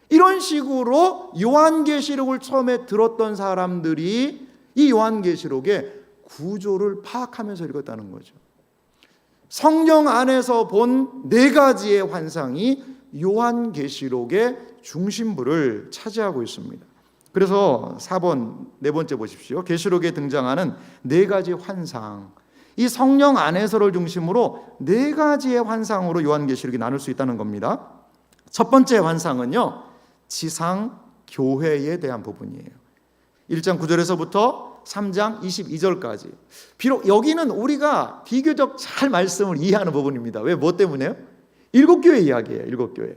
이런 식으로 요한계시록을 처음에 들었던 사람들이 이 요한계시록의 구조를 파악하면서 읽었다는 거죠. 성령 안에서 본 4가지의 환상이 요한계시록의 중심부를 차지하고 있습니다. 그래서 4번 네 번째 보십시오. 계시록에 등장하는 4가지 환상, 이 성령 안에서를 중심으로 4가지의 환상으로 요한계시록이 나눌 수 있다는 겁니다. 첫 번째 환상은요, 지상 교회에 대한 부분이에요. 1장 9절에서부터 3장 22절까지. 비록 여기는 우리가 비교적 잘 말씀을 이해하는 부분입니다. 왜? 뭐 때문에요? 7교회 이야기예요. 7교회.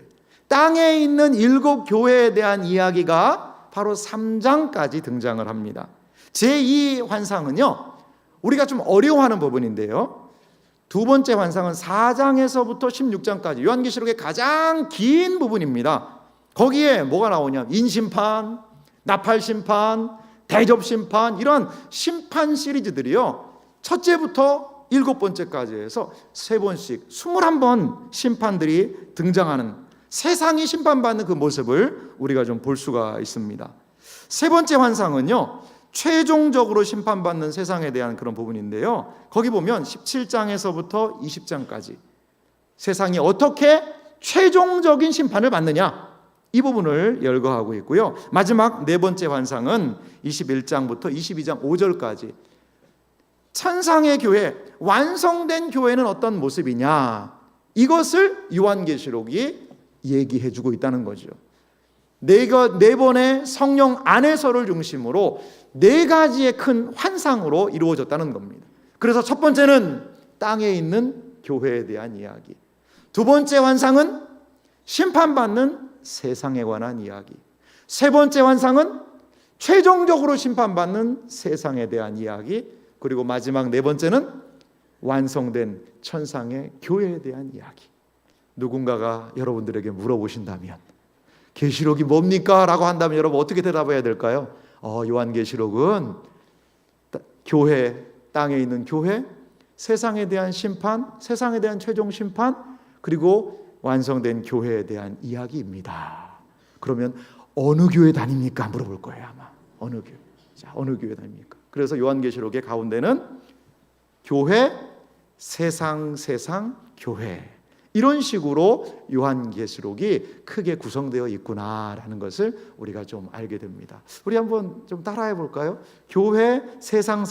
땅에 있는 7교회에 대한 이야기가 바로 3장까지 등장을 합니다. 제2 환상은요, 우리가 좀 어려워하는 부분인데요, 두 번째 환상은 4장에서부터 16장까지 요한계시록의 가장 긴 부분입니다. 거기에 뭐가 나오냐? 인심판, 나팔심판, 대접심판, 이런 심판 시리즈들이요, 첫째부터 7번째까지 해서 3번씩 21번 심판들이 등장하는, 세상이 심판받는 그 모습을 우리가 좀 볼 수가 있습니다. 세 번째 환상은요, 최종적으로 심판받는 세상에 대한 그런 부분인데요, 거기 보면 17장에서부터 20장까지 세상이 어떻게 최종적인 심판을 받느냐, 이 부분을 열거하고 있고요. 마지막 네 번째 환상은 21장부터 22장 5절까지 천상의 교회, 완성된 교회는 어떤 모습이냐, 이것을 요한계시록이 얘기해 주고 있다는 거죠. 네 번의 성령 안에서를 중심으로 4가지의 큰 환상으로 이루어졌다는 겁니다. 그래서 첫 번째는 땅에 있는 교회에 대한 이야기, 두 번째 환상은 심판받는 세상에 관한 이야기, 세 번째 환상은 최종적으로 심판받는 세상에 대한 이야기, 그리고 마지막 네 번째는 완성된 천상의 교회에 대한 이야기. 누군가가 여러분들에게 물어보신다면 계시록이 뭡니까? 라고 한다면 여러분 어떻게 대답해야 될까요? 요한계시록은 교회, 땅에 있는 교회, 세상에 대한 심판, 세상에 대한 최종 심판, 그리고 완성된 교회에 대한 이야기입니다. 그러면 어느 교회 다닙니까? 물어볼 거예요 아마. 어느 교회? 자, 어느 교회 다닙니까? 그래서 요한계시록의 가운데는 교회, 세상, 교회, 이런 식으로 요한계시록이 크게 구성되어 있구나라는 것을 우리가 좀 알게 됩니다. 우리 한번 좀 따라해 볼까요? 교회, 세상,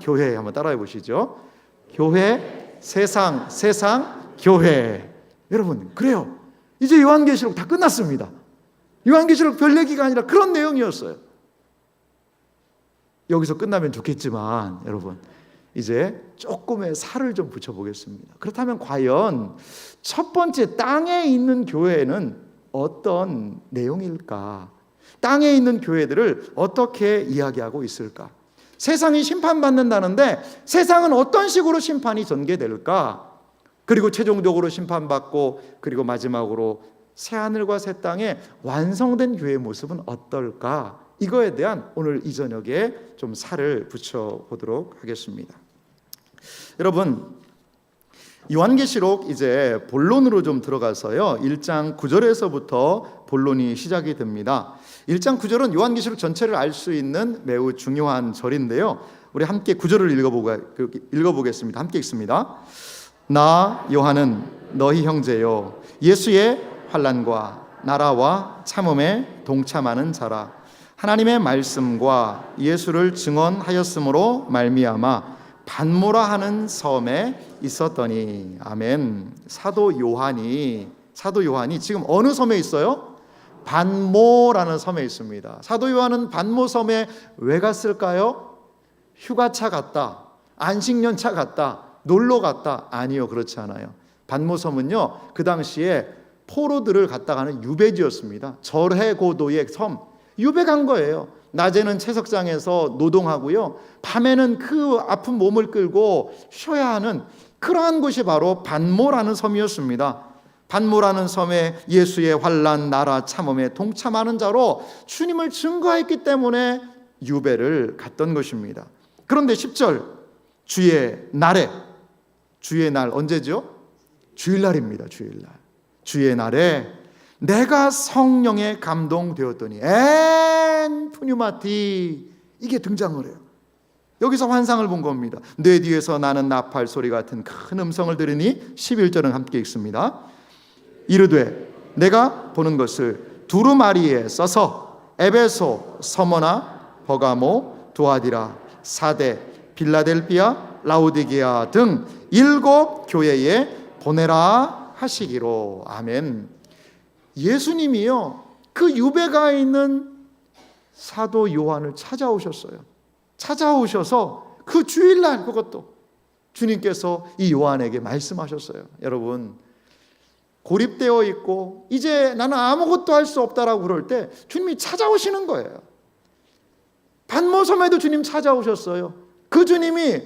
교회 한번 따라해 보시죠. 교회, 세상, 교회. 여러분, 그래요. 이제 요한계시록 다 끝났습니다. 요한계시록 별 얘기가 아니라 그런 내용이었어요. 여기서 끝나면 좋겠지만 여러분, 이제 조금의 살을 좀 붙여보겠습니다. 그렇다면 과연 첫 번째 땅에 있는 교회는 어떤 내용일까? 땅에 있는 교회들을 어떻게 이야기하고 있을까? 세상이 심판받는다는데 세상은 어떤 식으로 심판이 전개될까? 그리고 최종적으로 심판받고 그리고 마지막으로 새하늘과 새 땅에 완성된 교회의 모습은 어떨까? 이거에 대한 오늘 이 저녁에 좀 살을 붙여보도록 하겠습니다. 여러분, 요한계시록 이제 본론으로 좀 들어가서요, 1장 9절에서부터 본론이 시작이 됩니다. 1장 9절은 요한계시록 전체를 알 수 있는 매우 중요한 절인데요, 우리 함께 9절을 읽어보겠습니다. 함께 읽습니다. 나 요한은 너희 형제요 예수의 환난과 나라와 참음에 동참하는 자라. 하나님의 말씀과 예수를 증언하였으므로 말미암아 반모라 하는 섬에 있었더니. 아멘. 사도 요한이 지금 어느 섬에 있어요? 반모라는 섬에 있습니다. 사도 요한은 반모 섬에 왜 갔을까요? 휴가차 갔다, 안식년차 갔다, 놀러 갔다? 아니요, 그렇지 않아요. 반모 섬은요, 그 당시에 포로들을 갖다가는 유배지였습니다. 절해고도의 섬, 유배 간 거예요. 낮에는 채석장에서 노동하고요, 밤에는 그 아픈 몸을 끌고 쉬어야 하는 그러한 곳이 바로 반모라는 섬이었습니다. 반모라는 섬에 예수의 환난, 나라, 참음에 동참하는 자로 주님을 증거했기 때문에 유배를 갔던 것입니다. 그런데 10절, 주의 날에, 주의 날 언제죠? 주일날입니다. 주의 날에 내가 성령에 감동되었더니, 푸뉴마티, 이게 등장을 해요. 여기서 환상을 본 겁니다. 내 뒤에서 나는 나팔 소리 같은 큰 음성을 들으니 11절은 함께 읽습니다. 이르되 내가 보는 것을 두루마리에 써서 에베소, 서머나, 버가모, 두아디라, 사데, 빌라델비아, 라오디게아 등 7 교회에 보내라 하시기로. 아멘. 예수님이요, 그 유배가 있는 사도 요한을 찾아오셔서 그 주일날, 그것도 주님께서 이 요한에게 말씀하셨어요. 여러분, 고립되어 있고 이제 나는 아무것도 할 수 없다라고 그럴 때 주님이 찾아오시는 거예요. 반모섬에도 주님 찾아오셨어요. 그 주님이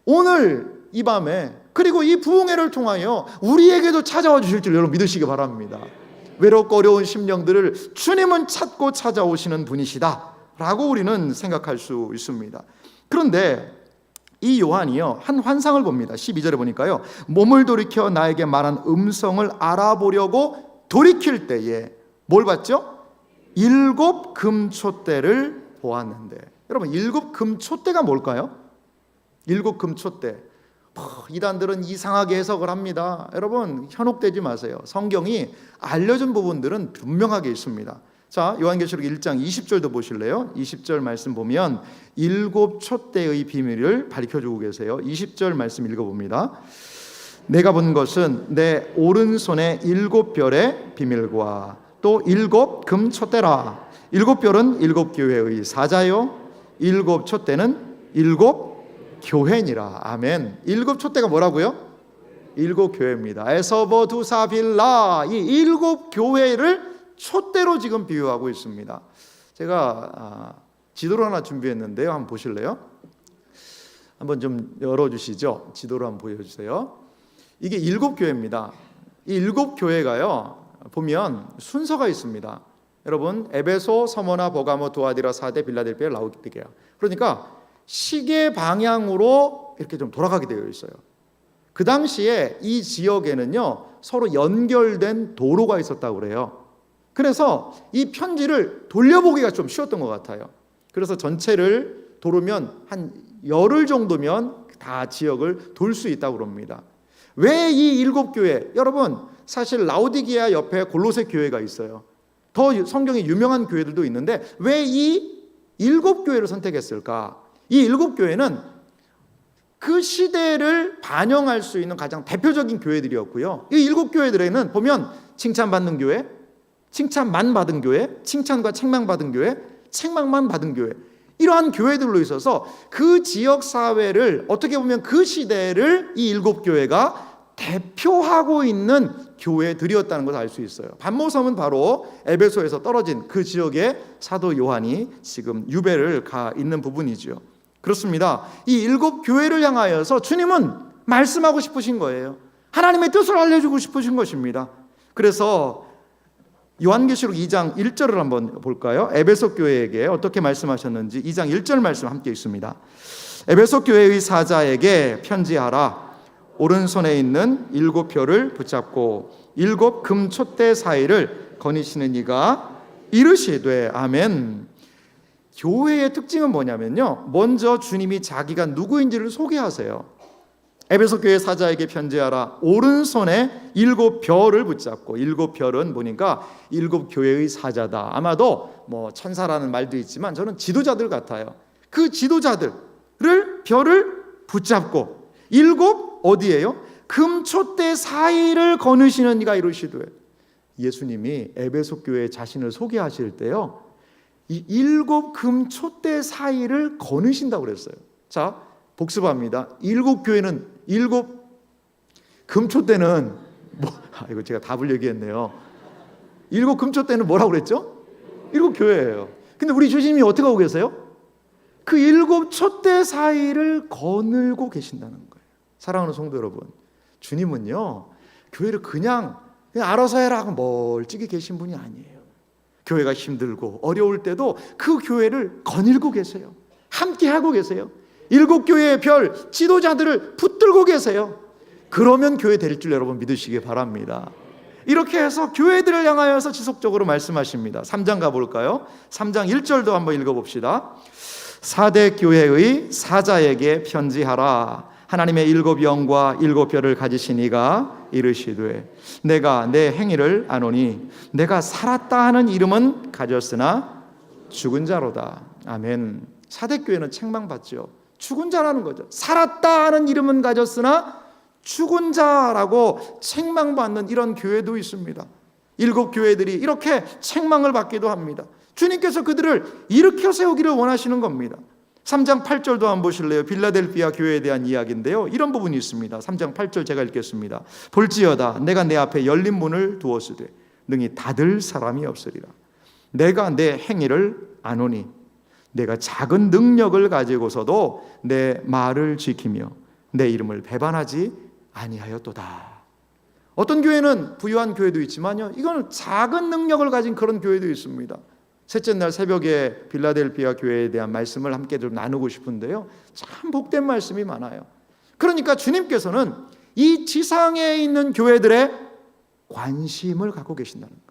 오늘 이 밤에, 그리고 이 부흥회를 통하여 우리에게도 찾아와 주실 줄 여러분 믿으시기 바랍니다. 외롭고 어려운 심령들을 주님은 찾고 찾아오시는 분이시다 라고 우리는 생각할 수 있습니다. 그런데 이 요한이요, 한 환상을 봅니다. 12절에 보니까요, 몸을 돌이켜 나에게 말한 음성을 알아보려고 돌이킬 때에 뭘 봤죠? 7 금촛대를 보았는데. 여러분, 7 금촛대가 뭘까요? 7 금촛대. 이단들은 이상하게 해석을 합니다. 여러분, 현혹되지 마세요. 성경이 알려준 부분들은 분명하게 있습니다. 자, 요한계시록 1장 20절도 보실래요? 20절 말씀 보면 7 촛대의 비밀을 밝혀주고 계세요. 20절 말씀 읽어봅니다. 내가 본 것은 내 오른손에 7 별의 비밀과 또 7 금촛대라. 7 별은 7 교회의 사자요, 7 촛대는 7 교회니라. 아멘. 7 촛대가 뭐라고요? 7 교회입니다. 에서버 두사 빌라, 이 7 교회를 촛대로 지금 비유하고 있습니다. 제가 지도를 하나 준비했는데요. 한번 보실래요? 한번 좀 열어주시죠. 지도를 한번 보여주세요. 이게 7 교회입니다. 이 7 교회가요, 보면 순서가 있습니다. 여러분, 에베소, 서머나, 버가모, 두아디라, 사데, 빌라델비아, 라오디게아. 그러니까 시계 방향으로 이렇게 좀 돌아가게 되어 있어요. 그 당시에 이 지역에는요, 서로 연결된 도로가 있었다고 그래요. 그래서 이 편지를 돌려보기가 좀 쉬웠던 것 같아요. 그래서 전체를 도르면 한 열흘 정도면 다 지역을 돌 수 있다고 그럽니다. 왜 이 7 교회? 여러분, 사실 라오디게아 옆에 골로새 교회가 있어요. 더 성경에 유명한 교회들도 있는데 왜 이 7 교회를 선택했을까? 이 7 교회는 그 시대를 반영할 수 있는 가장 대표적인 교회들이었고요. 이 7 교회들에는 보면 칭찬받는 교회, 칭찬만 받은 교회, 칭찬과 책망 받은 교회, 책망만 받은 교회, 이러한 교회들로 있어서 그 지역 사회를, 어떻게 보면 그 시대를 이 7 교회가 대표하고 있는 교회들이었다는 것을 알 수 있어요. 반모섬은 바로 에베소에서 떨어진 그 지역에 사도 요한이 지금 유배를 가 있는 부분이죠. 그렇습니다. 이 7 교회를 향하여서 주님은 말씀하고 싶으신 거예요. 하나님의 뜻을 알려주고 싶으신 것입니다. 그래서 요한계시록 2장 1절을 한번 볼까요? 에베소 교회에게 어떻게 말씀하셨는지 2장 1절 말씀 함께 있습니다. 에베소 교회의 사자에게 편지하라. 오른손에 있는 7 별을 붙잡고 7 금촛대 사이를 거니시는 이가 이르시되. 아멘. 교회의 특징은 뭐냐면요, 먼저 주님이 자기가 누구인지를 소개하세요. 에베소 교회 사자에게 편지하라. 오른손에 7별을 붙잡고, 7별은 보니까 7교회의 사자다. 아마도 뭐 천사라는 말도 있지만 저는 지도자들 같아요. 그 지도자들을 별을 붙잡고 7 어디예요? 금촛대 사이를 거느시는 이가 이르시되, 예수님이 에베소 교회에 자신을 소개하실 때요, 이 7 금촛대 사이를 거느신다고 그랬어요. 자, 복습합니다. 7교회는 7 금촛대는 이거 제가 답을 얘기했네요. 7 금촛대는 뭐라고 그랬죠? 7교회예요. 근데 우리 주님이 어떻게 하고 계세요? 그 7 촛대 사이를 거늘고 계신다는 거예요. 사랑하는 성도 여러분, 주님은요 교회를 그냥 알아서 해라 하고 멀찍이 계신 분이 아니에요. 교회가 힘들고 어려울 때도 그 교회를 거닐고 계세요. 함께 하고 계세요. 7교회의 별 지도자들을 붙들고 계세요. 그러면 교회 될 줄 여러분 믿으시기 바랍니다. 이렇게 해서 교회들을 향하여서 지속적으로 말씀하십니다. 3장 가볼까요? 3장 1절도 한번 읽어봅시다. 4대 교회의 사자에게 편지하라. 하나님의 7 영과 7 별을 가지신 이가 이르시되, 내가 내 행위를 아노니 내가 살았다 하는 이름은 가졌으나 죽은 자로다. 아멘. 4대 교회는 책망받죠. 죽은 자라는 거죠. 살았다 하는 이름은 가졌으나 죽은 자라고 책망받는 이런 교회도 있습니다. 7 교회들이 이렇게 책망을 받기도 합니다. 주님께서 그들을 일으켜 세우기를 원하시는 겁니다. 3장 8절도 한번 보실래요? 빌라델피아 교회에 대한 이야기인데요, 이런 부분이 있습니다. 3장 8절 제가 읽겠습니다. 볼지어다 내가 내 앞에 열린 문을 두었으되 능히 닫을 사람이 없으리라. 내가 내 행위를 아노니 내가 작은 능력을 가지고서도 내 말을 지키며 내 이름을 배반하지 아니하였도다. 어떤 교회는 부유한 교회도 있지만요, 이거는 작은 능력을 가진 그런 교회도 있습니다. 셋째 날 새벽에 빌라델피아 교회에 대한 말씀을 함께 좀 나누고 싶은데요, 참 복된 말씀이 많아요. 그러니까 주님께서는 이 지상에 있는 교회들의 관심을 갖고 계신다는 거예요.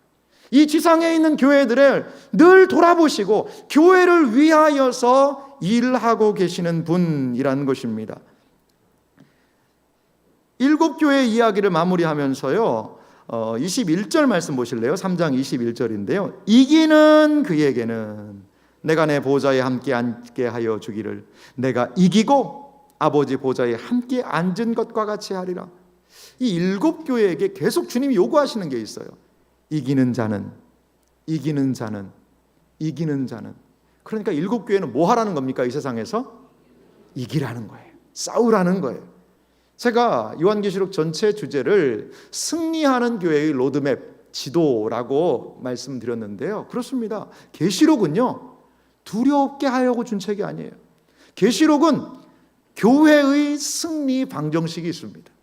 이 지상에 있는 교회들을 늘 돌아보시고 교회를 위하여서 일하고 계시는 분이라는 것입니다. 7 교회의 이야기를 마무리하면서요, 21절 말씀 보실래요? 3장 21절인데요. 이기는 그에게는 내가 내 보좌에 함께 앉게 하여 주기를, 내가 이기고 아버지 보좌에 함께 앉은 것과 같이 하리라. 이 7 교회에게 계속 주님이 요구하시는 게 있어요. 이기는 자는, 이기는 자는, 이기는 자는. 그러니까 7 교회는 뭐 하라는 겁니까? 이 세상에서 이기라는 거예요. 싸우라는 거예요. 제가 요한계시록 전체 주제를 승리하는 교회의 로드맵, 지도라고 말씀드렸는데요, 그렇습니다. 계시록은요 두렵게 하려고 준 책이 아니에요. 계시록은 교회의 승리 방정식이 있습니다.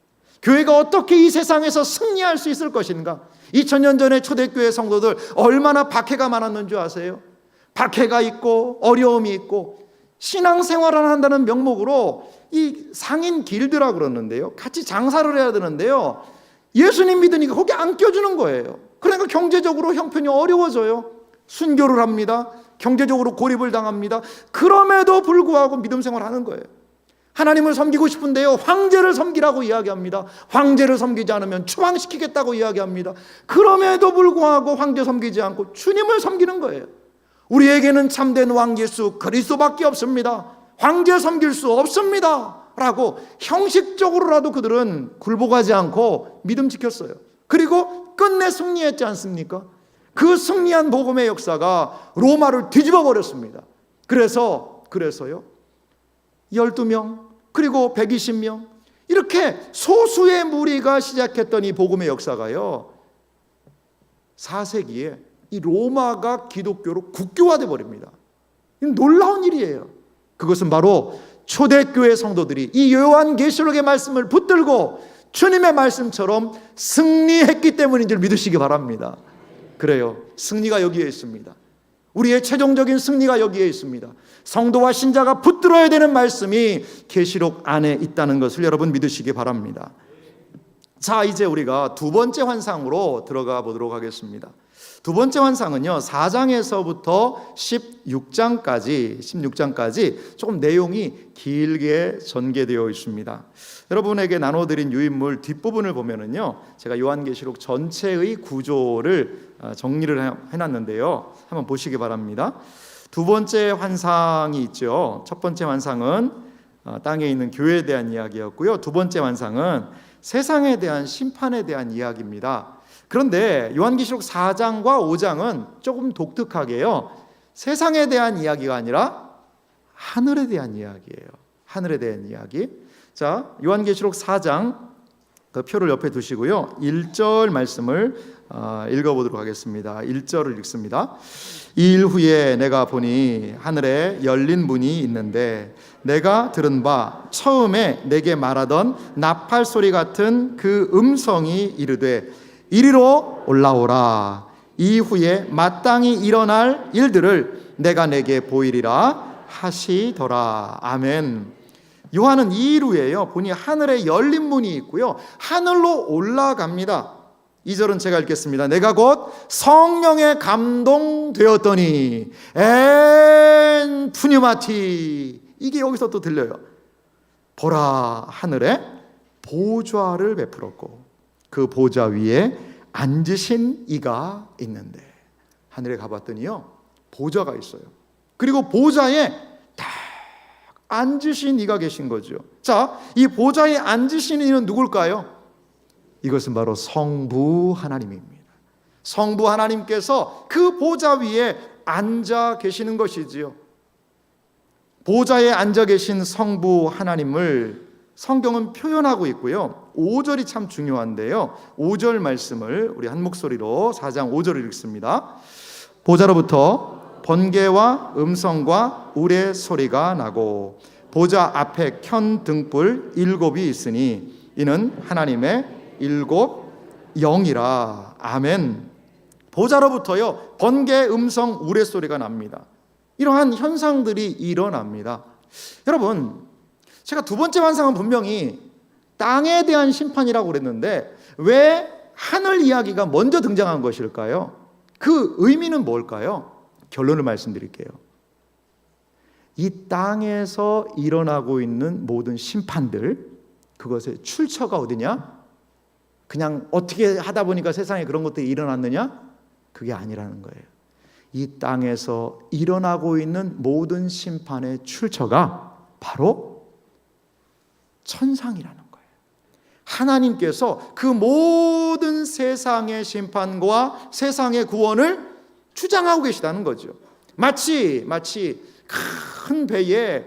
교회가 어떻게 이 세상에서 승리할 수 있을 것인가. 2000년 전에 초대교회 성도들 얼마나 박해가 많았는 줄 아세요? 박해가 있고 어려움이 있고 신앙생활을 한다는 명목으로 이 상인 길드라고 그러는데요, 같이 장사를 해야 되는데요, 예수님 믿으니까 거기 안 껴주는 거예요. 그러니까 경제적으로 형편이 어려워져요. 순교를 합니다. 경제적으로 고립을 당합니다. 그럼에도 불구하고 믿음 생활하는 거예요. 하나님을 섬기고 싶은데요, 황제를 섬기라고 이야기합니다. 황제를 섬기지 않으면 추방시키겠다고 이야기합니다. 그럼에도 불구하고 황제 섬기지 않고 주님을 섬기는 거예요. 우리에게는 참된 왕 예수 그리스도밖에 없습니다. 황제 섬길 수 없습니다 라고 형식적으로라도 그들은 굴복하지 않고 믿음 지켰어요. 그리고 끝내 승리했지 않습니까? 그 승리한 복음의 역사가 로마를 뒤집어 버렸습니다. 그래서요 12명 그리고 120명 이렇게 소수의 무리가 시작했던 이 복음의 역사가요, 4세기에 이 로마가 기독교로 국교화돼 버립니다. 이건 놀라운 일이에요. 그것은 바로 초대교회 성도들이 이 요한계시록의 말씀을 붙들고 주님의 말씀처럼 승리했기 때문인 줄 믿으시기 바랍니다. 그래요, 승리가 여기에 있습니다. 우리의 최종적인 승리가 여기에 있습니다. 성도와 신자가 붙들어야 되는 말씀이 계시록 안에 있다는 것을 여러분 믿으시기 바랍니다. 자, 이제 우리가 두 번째 환상으로 들어가 보도록 하겠습니다. 두 번째 환상은요, 4장에서부터 16장까지 조금 내용이 길게 전개되어 있습니다. 여러분에게 나눠드린 유인물 뒷부분을 보면은요, 제가 요한계시록 전체의 구조를 정리를 해놨는데요, 한번 보시기 바랍니다. 두 번째 환상이 있죠. 첫 번째 환상은 땅에 있는 교회에 대한 이야기였고요. 두 번째 환상은 세상에 대한 심판에 대한 이야기입니다. 그런데 요한계시록 4장과 5장은 조금 독특하게요, 세상에 대한 이야기가 아니라 하늘에 대한 이야기예요. 하늘에 대한 이야기. 자, 요한계시록 4장 그 표를 옆에 두시고요, 1절 말씀을 읽어보도록 하겠습니다. 1절을 읽습니다. 이 일 후에 내가 보니 하늘에 열린 문이 있는데 내가 들은 바 처음에 내게 말하던 나팔 소리 같은 그 음성이 이르되 이리로 올라오라. 이후에 마땅히 일어날 일들을 내가 내게 보이리라 하시더라. 아멘. 요한은 이 일 후에요, 보니 하늘에 열린 문이 있고요, 하늘로 올라갑니다. 2절은 제가 읽겠습니다. 내가 곧 성령에 감동되었더니 엔 푸뉴마티, 이게 여기서 또 들려요. 보라, 하늘에 보좌를 베풀었고 그 보좌 위에 앉으신 이가 있는데, 하늘에 가봤더니요, 보좌가 있어요. 그리고 보좌에 딱 앉으신 이가 계신 거죠. 자, 이 보좌에 앉으신 이는 누굴까요? 이것은 바로 성부 하나님입니다. 성부 하나님께서 그 보좌 위에 앉아 계시는 것이지요. 보좌에 앉아 계신 성부 하나님을 성경은 표현하고 있고요, 5절이 참 중요한데요, 5절 말씀을 우리 한 목소리로 4장 5절을 읽습니다. 보좌로부터 번개와 음성과 우레 소리가 나고 보좌 앞에 켠 등불 7이 있으니 이는 하나님의 7 영이라. 아멘. 보좌로부터요, 번개, 음성, 우레 소리가 납니다. 이러한 현상들이 일어납니다. 여러분, 제가 두 번째 환상은 분명히 땅에 대한 심판이라고 그랬는데 왜 하늘 이야기가 먼저 등장한 것일까요? 그 의미는 뭘까요? 결론을 말씀드릴게요. 이 땅에서 일어나고 있는 모든 심판들, 그것의 출처가 어디냐? 그냥 어떻게 하다 보니까 세상에 그런 것들이 일어났느냐? 그게 아니라는 거예요. 이 땅에서 일어나고 있는 모든 심판의 출처가 바로 천상이라는 거예요. 하나님께서 그 모든 세상의 심판과 세상의 구원을 주장하고 계시다는 거죠. 마치 큰 배에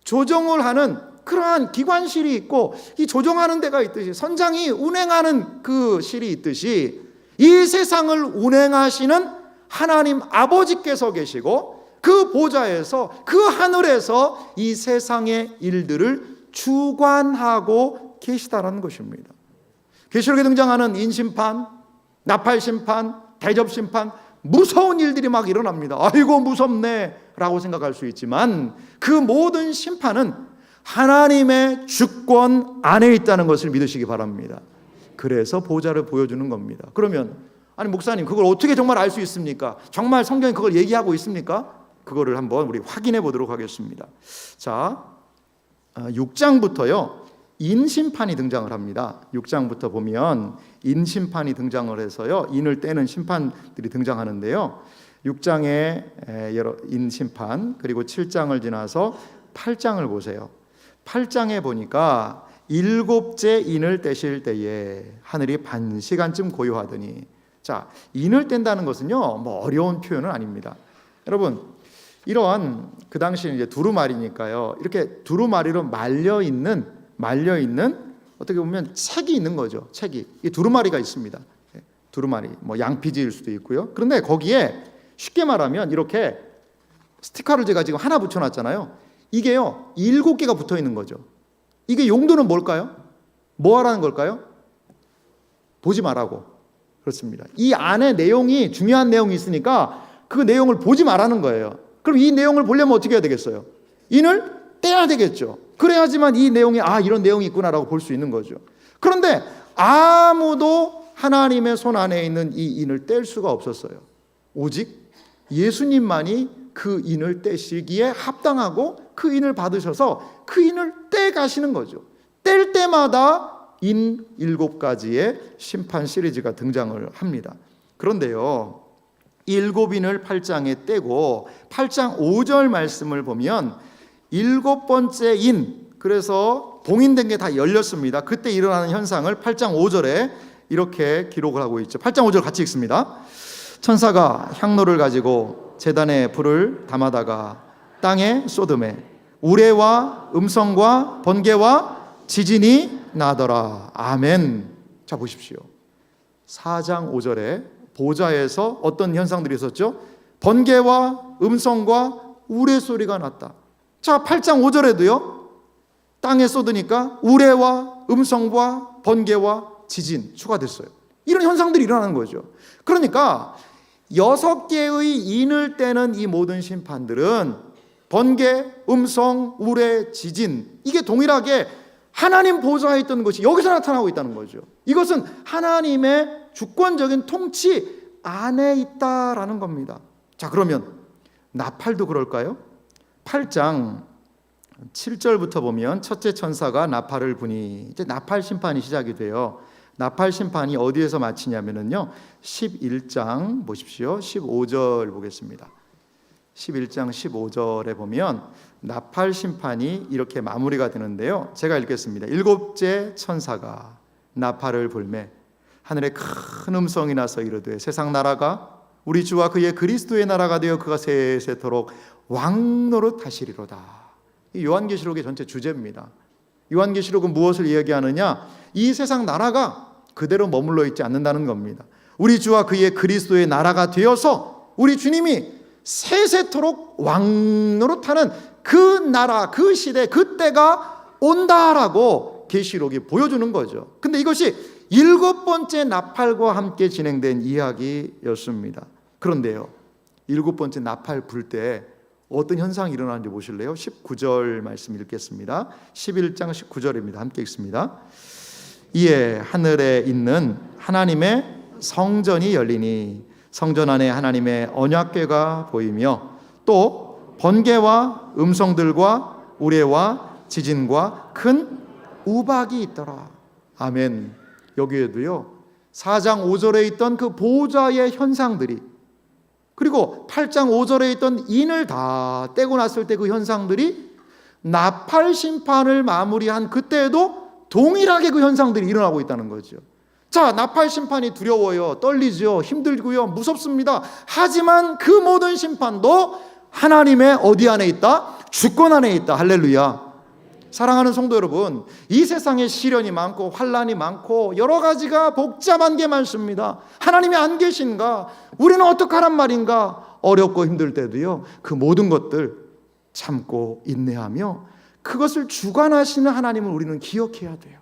조종을 하는 그러한 기관실이 있고 이 조종하는 데가 있듯이, 선장이 운행하는 그 실이 있듯이 이 세상을 운행하시는 하나님 아버지께서 계시고 그 보좌에서, 그 하늘에서 이 세상의 일들을 주관하고 계시다라는 것입니다. 계시록에 등장하는 인심판, 나팔심판, 대접심판, 무서운 일들이 막 일어납니다. 아이고 무섭네 라고 생각할 수 있지만 그 모든 심판은 하나님의 주권 안에 있다는 것을 믿으시기 바랍니다. 그래서 보좌를 보여주는 겁니다. 그러면 아니 목사님, 그걸 어떻게 정말 알 수 있습니까? 정말 성경이 그걸 얘기하고 있습니까? 그거를 한번 우리 확인해 보도록 하겠습니다. 자, 6장부터요 인심판이 등장을 합니다. 6장부터 보면 인심판이 등장을 해서요, 인을 떼는 심판들이 등장하는데요, 6장에 여러 인심판, 그리고 7장을 지나서 8장을 보세요. 8장에 보니까 7째 인을 떼실 때에 하늘이 반 시간쯤 고요하더니, 자, 인을 뗀다는 것은요 뭐 어려운 표현은 아닙니다. 여러분, 이러한 그 당시에 이제 두루마리니까요, 이렇게 두루마리로 말려 있는 어떻게 보면 책이 있는 거죠. 책이, 이 두루마리가 있습니다. 두루마리, 뭐 양피지일 수도 있고요. 그런데 거기에 쉽게 말하면 이렇게 스티커를 제가 지금 하나 붙여놨잖아요. 이게요 7개가 붙어 있는 거죠. 이게 용도는 뭘까요? 뭐 하라는 걸까요? 보지 말라고. 그렇습니다. 이 안에 내용이, 중요한 내용이 있으니까 그 내용을 보지 말라는 거예요. 그럼 이 내용을 보려면 어떻게 해야 되겠어요? 인을 떼야 되겠죠. 그래야지만 이 내용에 이런 내용이 있구나라고 볼 수 있는 거죠. 그런데 아무도 하나님의 손 안에 있는 이 인을 뗄 수가 없었어요. 오직 예수님만이 그 인을 떼시기에 합당하고 그 인을 받으셔서 그 인을 떼 가시는 거죠. 뗄 때마다 인 7가지의 심판 시리즈가 등장을 합니다. 그런데요, 7인을 8장에 떼고 8장 5절 말씀을 보면 7번째 인, 그래서 봉인된 게 다 열렸습니다. 그때 일어나는 현상을 8장 5절에 이렇게 기록을 하고 있죠. 8장 5절 같이 읽습니다. 천사가 향로를 가지고 제단에 불을 담아다가 땅에 쏟음에 우레와 음성과 번개와 지진이 나더라. 아멘. 자, 보십시오. 4장 5절에 보좌에서 어떤 현상들이 있었죠? 번개와 음성과 우레 소리가 났다. 자, 8장 5절에도요, 땅에 쏟으니까 우레와 음성과 번개와 지진 추가됐어요. 이런 현상들이 일어나는 거죠. 그러니까 6개의 인을 떼는 이 모든 심판들은 번개, 음성, 우레, 지진, 이게 동일하게 하나님 보좌에 있던 것이 여기서 나타나고 있다는 거죠. 이것은 하나님의 주권적인 통치 안에 있다라는 겁니다. 자, 그러면 나팔도 그럴까요? 8장 7절부터 보면 첫째 천사가 나팔을 부니, 이제 나팔 심판이 시작이 돼요. 나팔 심판이 어디에서 마치냐면요, 11장 보십시오. 15절 보겠습니다. 11장 15절에 보면 나팔 심판이 이렇게 마무리가 되는데요, 제가 읽겠습니다. 7째 천사가 나팔을 불매 하늘에 큰 음성이 나서 이르되 세상 나라가 우리 주와 그의 그리스도의 나라가 되어 그가 세세토록 왕노릇 하시리로다. 이 요한계시록의 전체 주제입니다. 요한계시록은 무엇을 이야기하느냐? 이 세상 나라가 그대로 머물러 있지 않는다는 겁니다. 우리 주와 그의 그리스도의 나라가 되어서 우리 주님이 세세토록 왕노릇하는 그 나라, 그 시대, 그 때가 온다라고 계시록이 보여주는 거죠. 근데 이것이 7번째 나팔과 함께 진행된 이야기였습니다. 그런데요, 7번째 나팔 불 때 어떤 현상이 일어나는지 보실래요? 19절 말씀 읽겠습니다. 11장 19절입니다. 함께 읽습니다. 이에 하늘에 있는 하나님의 성전이 열리니 성전 안에 하나님의 언약궤가 보이며 또 번개와 음성들과 우레와 지진과 큰 우박이 있더라. 아멘. 여기에도요, 4장 5절에 있던 그 보좌의 현상들이, 그리고 8장 5절에 있던 인을 다 떼고 났을 때 그 현상들이 나팔 심판을 마무리한 그때에도 동일하게 그 현상들이 일어나고 있다는 거죠. 자, 나팔 심판이 두려워요. 떨리죠. 힘들고요. 무섭습니다. 하지만 그 모든 심판도 하나님의 어디 안에 있다? 주권 안에 있다. 할렐루야. 사랑하는 성도 여러분, 이 세상에 시련이 많고 환난이 많고 여러 가지가 복잡한 게 많습니다. 하나님이 안 계신가? 우리는 어떡하란 말인가? 어렵고 힘들 때도요, 그 모든 것들 참고 인내하며 그것을 주관하시는 하나님을 우리는 기억해야 돼요.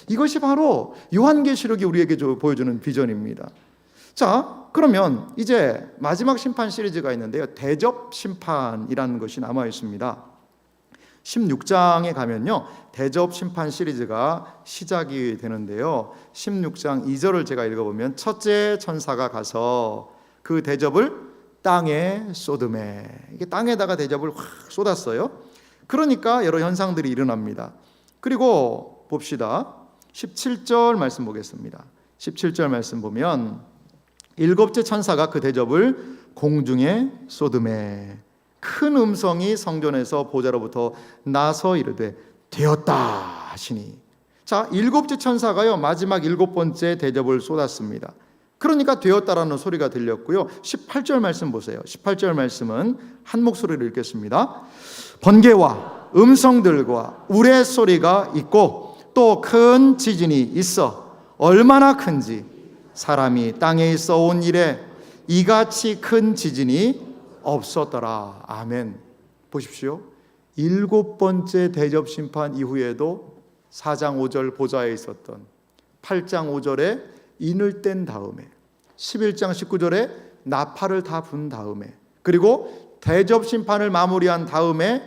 이것이 바로 요한계시록이 우리에게 보여주는 비전입니다. 자, 그러면 이제 마지막 심판 시리즈가 있는데요, 대접 심판이라는 것이 남아 있습니다. 16장에 가면요, 대접 심판 시리즈가 시작이 되는데요, 16장 2절을 제가 읽어보면 첫째 천사가 가서 그 대접을 땅에 쏟음에, 이게 땅에다가 대접을 확 쏟았어요. 그러니까 여러 현상들이 일어납니다. 그리고 봅시다. 17절 말씀 보겠습니다. 17절 말씀 보면 7째 천사가 그 대접을 공중에 쏟음에 큰 음성이 성전에서 보좌로부터 나서 이르되 되었다 하시니. 자, 7째 천사가요, 마지막 7번째 대접을 쏟았습니다. 그러니까 되었다라는 소리가 들렸고요. 18절 말씀 보세요. 18절 말씀은 한 목소리로 읽겠습니다. 번개와 음성들과 우레 소리가 있고 또 큰 지진이 있어 얼마나 큰지 사람이 땅에 있어 온 이래 이같이 큰 지진이 없었더라. 아멘. 보십시오. 7번째 대접 심판 이후에도 4장 5절 보좌에 있었던 8장 5절에 인을 뗀 다음에 11장 19절에 나팔을 다 분 다음에 그리고 대접 심판을 마무리한 다음에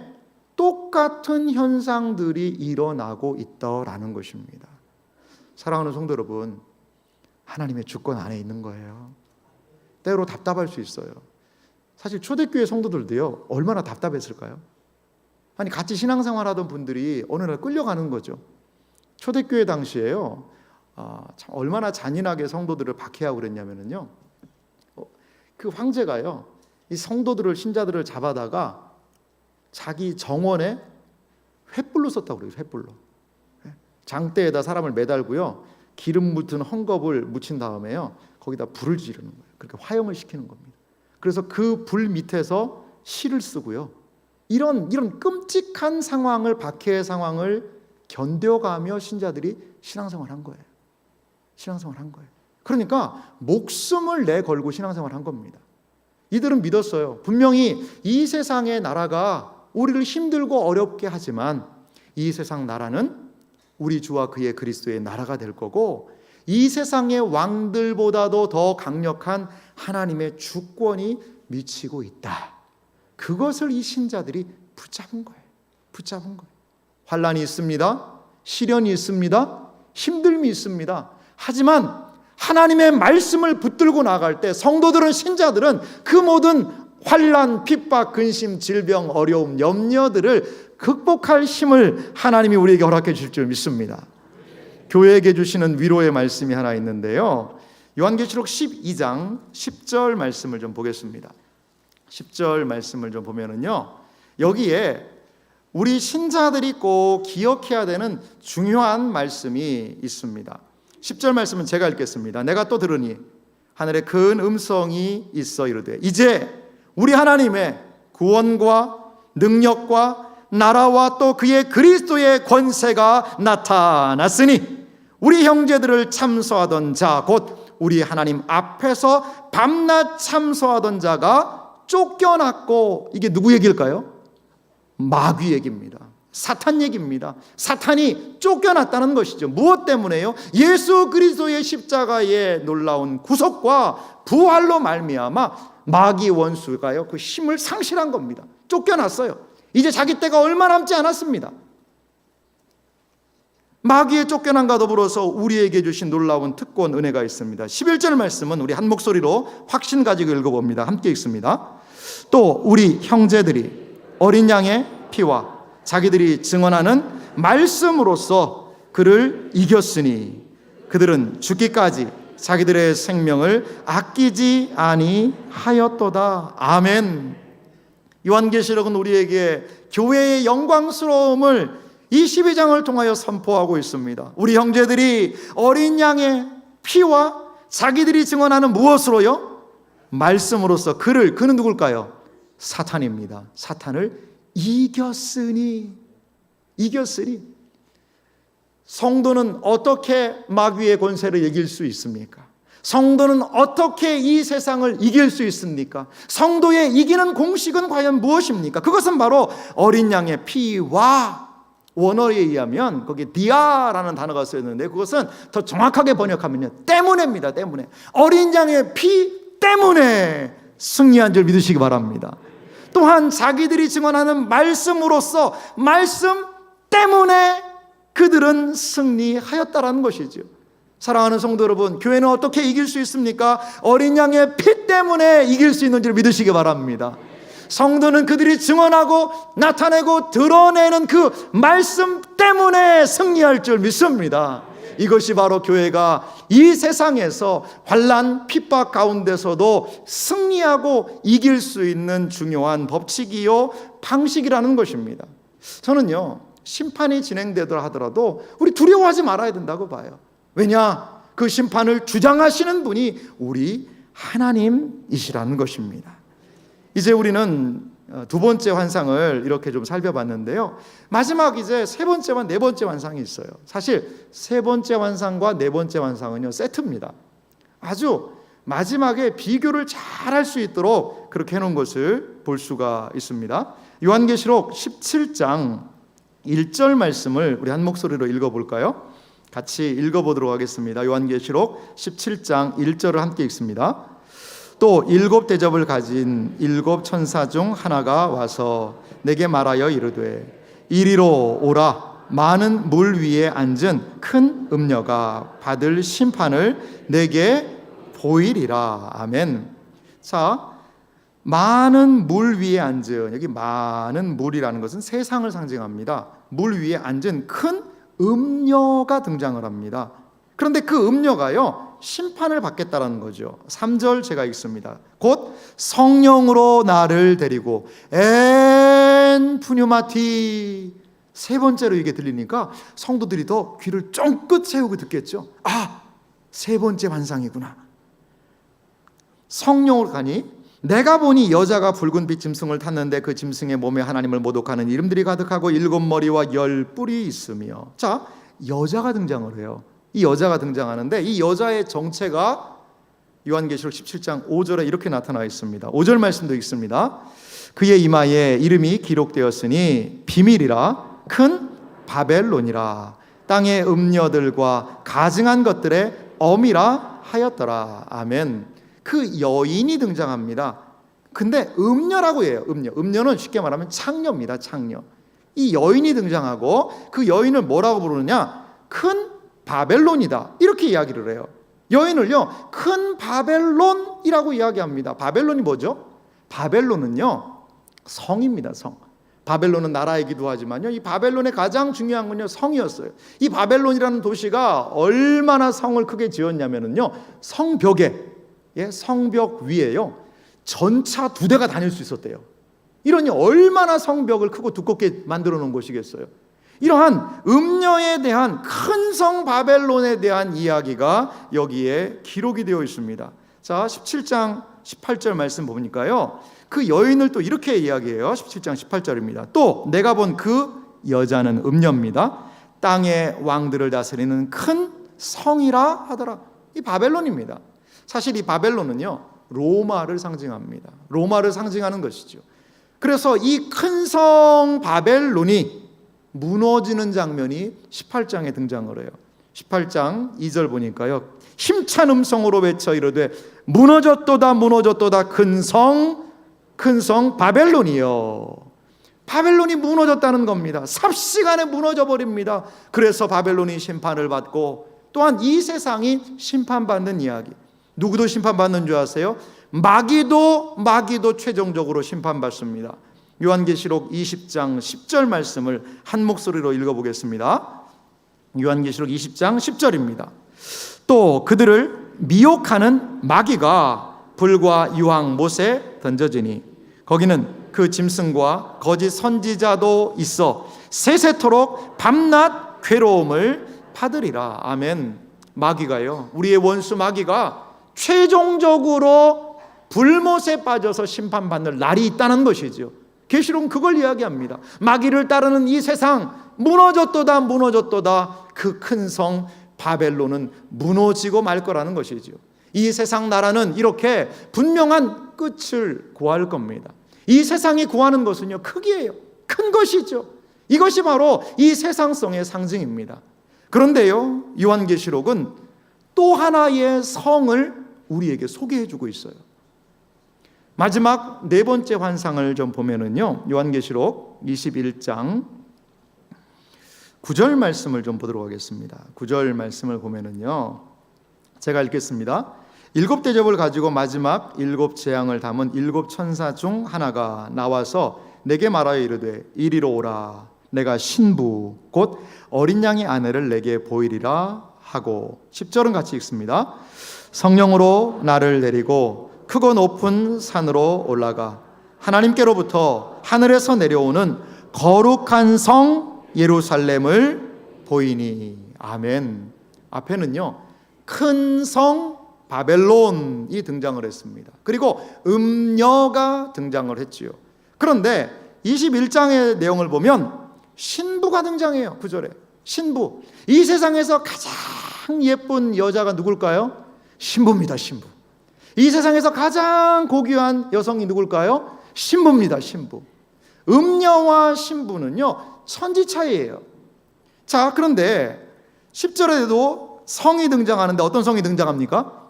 똑같은 현상들이 일어나고 있더라는 것입니다. 사랑하는 성도 여러분, 하나님의 주권 안에 있는 거예요. 때로 답답할 수 있어요. 사실 초대교회 성도들도요, 얼마나 답답했을까요? 아니, 같이 신앙생활하던 분들이 어느 날 끌려가는 거죠. 초대교회 당시에요, 참 얼마나 잔인하게 성도들을 박해하고 그랬냐면요, 그 황제가요, 이 성도들을, 신자들을 잡아다가 자기 정원에 횃불로 썼다고 그래요. 횃불로. 장대에다 사람을 매달고요, 기름 묻은 헝겊을 묻힌 다음에요, 거기다 불을 지르는 거예요. 그렇게 화형을 시키는 겁니다. 그래서 그 불 밑에서 시를 쓰고요, 이런 끔찍한 상황을, 박해의 상황을 견뎌가며 신자들이 신앙생활한 거예요. 신앙생활한 거예요. 그러니까 목숨을 내걸고 신앙생활한 겁니다. 이들은 믿었어요. 분명히 이 세상의 나라가 우리를 힘들고 어렵게 하지만 이 세상 나라는 우리 주와 그의 그리스도의 나라가 될 거고, 이 세상의 왕들보다도 더 강력한 하나님의 주권이 미치고 있다. 그것을 이 신자들이 붙잡은 거예요. 붙잡은 거예요. 환난이 있습니다. 시련이 있습니다. 힘듦이 있습니다. 하지만 하나님의 말씀을 붙들고 나갈 때 성도들은, 신자들은 그 모든 환난, 핍박, 근심, 질병, 어려움, 염려들을 극복할 힘을 하나님이 우리에게 허락해 주실 줄 믿습니다. 교회에게 주시는 위로의 말씀이 하나 있는데요, 요한계시록 12장 10절 말씀을 좀 보겠습니다. 10절 말씀을 좀 보면은요, 여기에 우리 신자들이 꼭 기억해야 되는 중요한 말씀이 있습니다. 10절 말씀은 제가 읽겠습니다. 내가 또 들으니 하늘에 큰 음성이 있어 이르되, 이제 우리 하나님의 구원과 능력과 나라와 또 그의 그리스도의 권세가 나타났으니 우리 형제들을 참소하던 자, 곧 우리 하나님 앞에서 밤낮 참소하던 자가 쫓겨났고, 이게 누구 얘기일까요? 마귀 얘기입니다. 사탄 얘기입니다. 사탄이 쫓겨났다는 것이죠. 무엇 때문에요? 예수 그리스도의 십자가의 놀라운 구속과 부활로 말미암아 마귀 원수가요, 그 힘을 상실한 겁니다. 쫓겨났어요. 이제 자기 때가 얼마 남지 않았습니다. 마귀의 쫓겨남과 더불어서 우리에게 주신 놀라운 특권, 은혜가 있습니다. 11절 말씀은 우리 한 목소리로 확신 가지고 읽어봅니다. 함께 읽습니다. 또 우리 형제들이 어린 양의 피와 자기들이 증언하는 말씀으로써 그를 이겼으니 그들은 죽기까지 자기들의 생명을 아끼지 아니하였도다. 아멘. 요한계시록은 우리에게 교회의 영광스러움을 이 12장을 통하여 선포하고 있습니다. 우리 형제들이 어린 양의 피와 자기들이 증언하는 무엇으로요? 말씀으로써 그는 누굴까요? 사탄입니다. 사탄을 이겼으니. 성도는 어떻게 마귀의 권세를 이길 수 있습니까? 성도는 어떻게 이 세상을 이길 수 있습니까? 성도의 이기는 공식은 과연 무엇입니까? 그것은 바로 어린 양의 피와, 원어에 의하면 거기에 디아라는 단어가 쓰였는데 그것은 더 정확하게 번역하면요, 때문에입니다. 때문에. 어린 양의 피 때문에 승리한 줄 믿으시기 바랍니다. 또한 자기들이 증언하는 말씀으로써, 말씀 때문에 그들은 승리하였다라는 것이죠. 사랑하는 성도 여러분, 교회는 어떻게 이길 수 있습니까? 어린 양의 피 때문에 이길 수 있는 줄 믿으시기 바랍니다. 성도는 그들이 증언하고 나타내고 드러내는 그 말씀 때문에 승리할 줄 믿습니다. 이것이 바로 교회가 이 세상에서 환난, 핍박 가운데서도 승리하고 이길 수 있는 중요한 법칙이요, 방식이라는 것입니다. 저는요, 심판이 진행되더라 하더라도 우리 두려워하지 말아야 된다고 봐요. 왜냐? 그 심판을 주장하시는 분이 우리 하나님이시라는 것입니다. 이제 우리는 두 번째 환상을 이렇게 좀 살펴봤는데요, 마지막 이제 세 번째와 네 번째 환상이 있어요. 사실 세 번째 환상과 네 번째 환상은요, 세트입니다. 아주 마지막에 비교를 잘 할 수 있도록 그렇게 해놓은 것을 볼 수가 있습니다. 요한계시록 17장 1절 말씀을 우리 한 목소리로 읽어볼까요? 같이 읽어보도록 하겠습니다. 요한계시록 17장 1절을 함께 읽습니다. 또 7 대접을 가진 7 천사 중 하나가 와서 내게 말하여 이르되 이리로 오라. 많은 물 위에 앉은 큰 음녀가 받을 심판을 내게 보이리라. 아멘. 자, 많은 물 위에 앉은, 여기 많은 물이라는 것은 세상을 상징합니다. 물 위에 앉은 큰 음녀가 등장을 합니다. 그런데 그 음녀가요, 심판을 받겠다라는 거죠. 3절 제가 읽습니다. 곧 성령으로 나를 데리고 엔 푸뉴마티. 세 번째로 이게 들리니까 성도들이 더 귀를 쫑긋 세우고 듣겠죠. 아, 세 번째 환상이구나. 성령으로 가니 내가 보니 여자가 붉은빛 짐승을 탔는데 그 짐승의 몸에 하나님을 모독하는 이름들이 가득하고 7머리와 10뿔이 있으며. 자, 여자가 등장을 해요. 이 여자가 등장하는데 이 여자의 정체가 요한계시록 17장 5절에 이렇게 나타나 있습니다. 5절 말씀도 있습니다. 그의 이마에 이름이 기록되었으니 비밀이라 큰 바벨론이라 땅의 음녀들과 가증한 것들의 엄이라 하였더라. 아멘. 그 여인이 등장합니다. 근데 음녀라고 해요. 음녀는 쉽게 말하면 창녀입니다. 창녀. 이 여인이 등장하고 그 여인을 뭐라고 부르느냐? 큰 바벨론이다. 이렇게 이야기를 해요. 여인을요, 큰 바벨론이라고 이야기합니다. 바벨론이 뭐죠? 바벨론은요, 성입니다. 성. 바벨론은 나라이기도 하지만요, 이 바벨론의 가장 중요한 건요, 성이었어요. 이 바벨론이라는 도시가 얼마나 성을 크게 지었냐면요, 성벽에, 성벽 위에요, 전차 2대가 다닐 수 있었대요. 이러니 얼마나 성벽을 크고 두껍게 만들어 놓은 곳이겠어요. 이러한 음녀에 대한 큰 성 바벨론에 대한 이야기가 여기에 기록이 되어 있습니다. 자, 17장 18절 말씀 보니까요, 그 여인을 또 이렇게 이야기해요. 17장 18절입니다. 또 내가 본 그 여자는 음녀입니다. 땅의 왕들을 다스리는 큰 성이라 하더라. 이 바벨론입니다. 사실 이 바벨론은요, 로마를 상징합니다. 로마를 상징하는 것이죠. 그래서 이 큰 성 바벨론이 무너지는 장면이 18장에 등장을 해요. 18장 2절 보니까요, 힘찬 음성으로 외쳐 이르되 무너졌도다 무너졌도다 큰 성 바벨론이요. 바벨론이 무너졌다는 겁니다. 삽시간에 무너져 버립니다. 그래서 바벨론이 심판을 받고 또한 이 세상이 심판받는 이야기. 누구도 심판받는 줄 아세요? 마귀도 최종적으로 심판받습니다. 요한계시록 20장 10절 말씀을 한 목소리로 읽어보겠습니다. 요한계시록 20장 10절입니다. 또 그들을 미혹하는 마귀가 불과 유황 못에 던져지니 거기는 그 짐승과 거짓 선지자도 있어 세세토록 밤낮 괴로움을 받으리라. 아멘. 마귀가요, 우리의 원수 마귀가 최종적으로 불못에 빠져서 심판받는 날이 있다는 것이죠. 계시록은 그걸 이야기합니다. 마귀를 따르는 이 세상 무너졌도다 무너졌도다 그 큰 성 바벨론은 무너지고 말 거라는 것이죠. 이 세상 나라는 이렇게 분명한 끝을 구할 겁니다. 이 세상이 구하는 것은요, 크기예요. 큰 것이죠. 이것이 바로 이 세상성의 상징입니다. 그런데요, 요한계시록은 또 하나의 성을 우리에게 소개해 주고 있어요. 마지막 네 번째 환상을 좀 보면은요, 요한계시록 21장 9절 말씀을 좀 보도록 하겠습니다. 9절 말씀을 보면은요, 제가 읽겠습니다. 7 대접을 가지고 마지막 7 재앙을 담은 7 천사 중 하나가 나와서 내게 말하여 이르되 이리로 오라. 내가 신부 곧 어린 양의 아내를 내게 보이리라 하고. 10절은 같이 읽습니다. 성령으로 나를 데리고 크고 높은 산으로 올라가 하나님께로부터 하늘에서 내려오는 거룩한 성 예루살렘을 보이니. 아멘. 앞에는요, 큰 성 바벨론이 등장을 했습니다. 그리고 음녀가 등장을 했지요. 그런데 21장의 내용을 보면 신부가 등장해요. 9절에 신부. 이 세상에서 가장 예쁜 여자가 누굴까요? 신부입니다. 신부. 이 세상에서 가장 고귀한 여성이 누굴까요? 신부입니다. 신부. 음녀와 신부는요, 천지 차이예요. 자, 그런데 10절에도 성이 등장하는데 어떤 성이 등장합니까?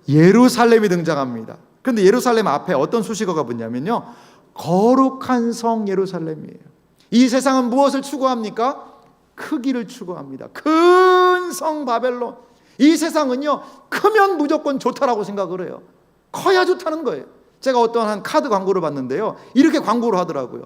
예루살렘이 등장합니다. 그런데 예루살렘 앞에 어떤 수식어가 붙냐면요, 거룩한 성 예루살렘이에요. 이 세상은 무엇을 추구합니까? 크기를 추구합니다. 큰 성 바벨론. 이 세상은요, 크면 무조건 좋다라고 생각을 해요. 커야 좋다는 거예요. 제가 어떤 한 카드 광고를 봤는데요, 이렇게 광고를 하더라고요.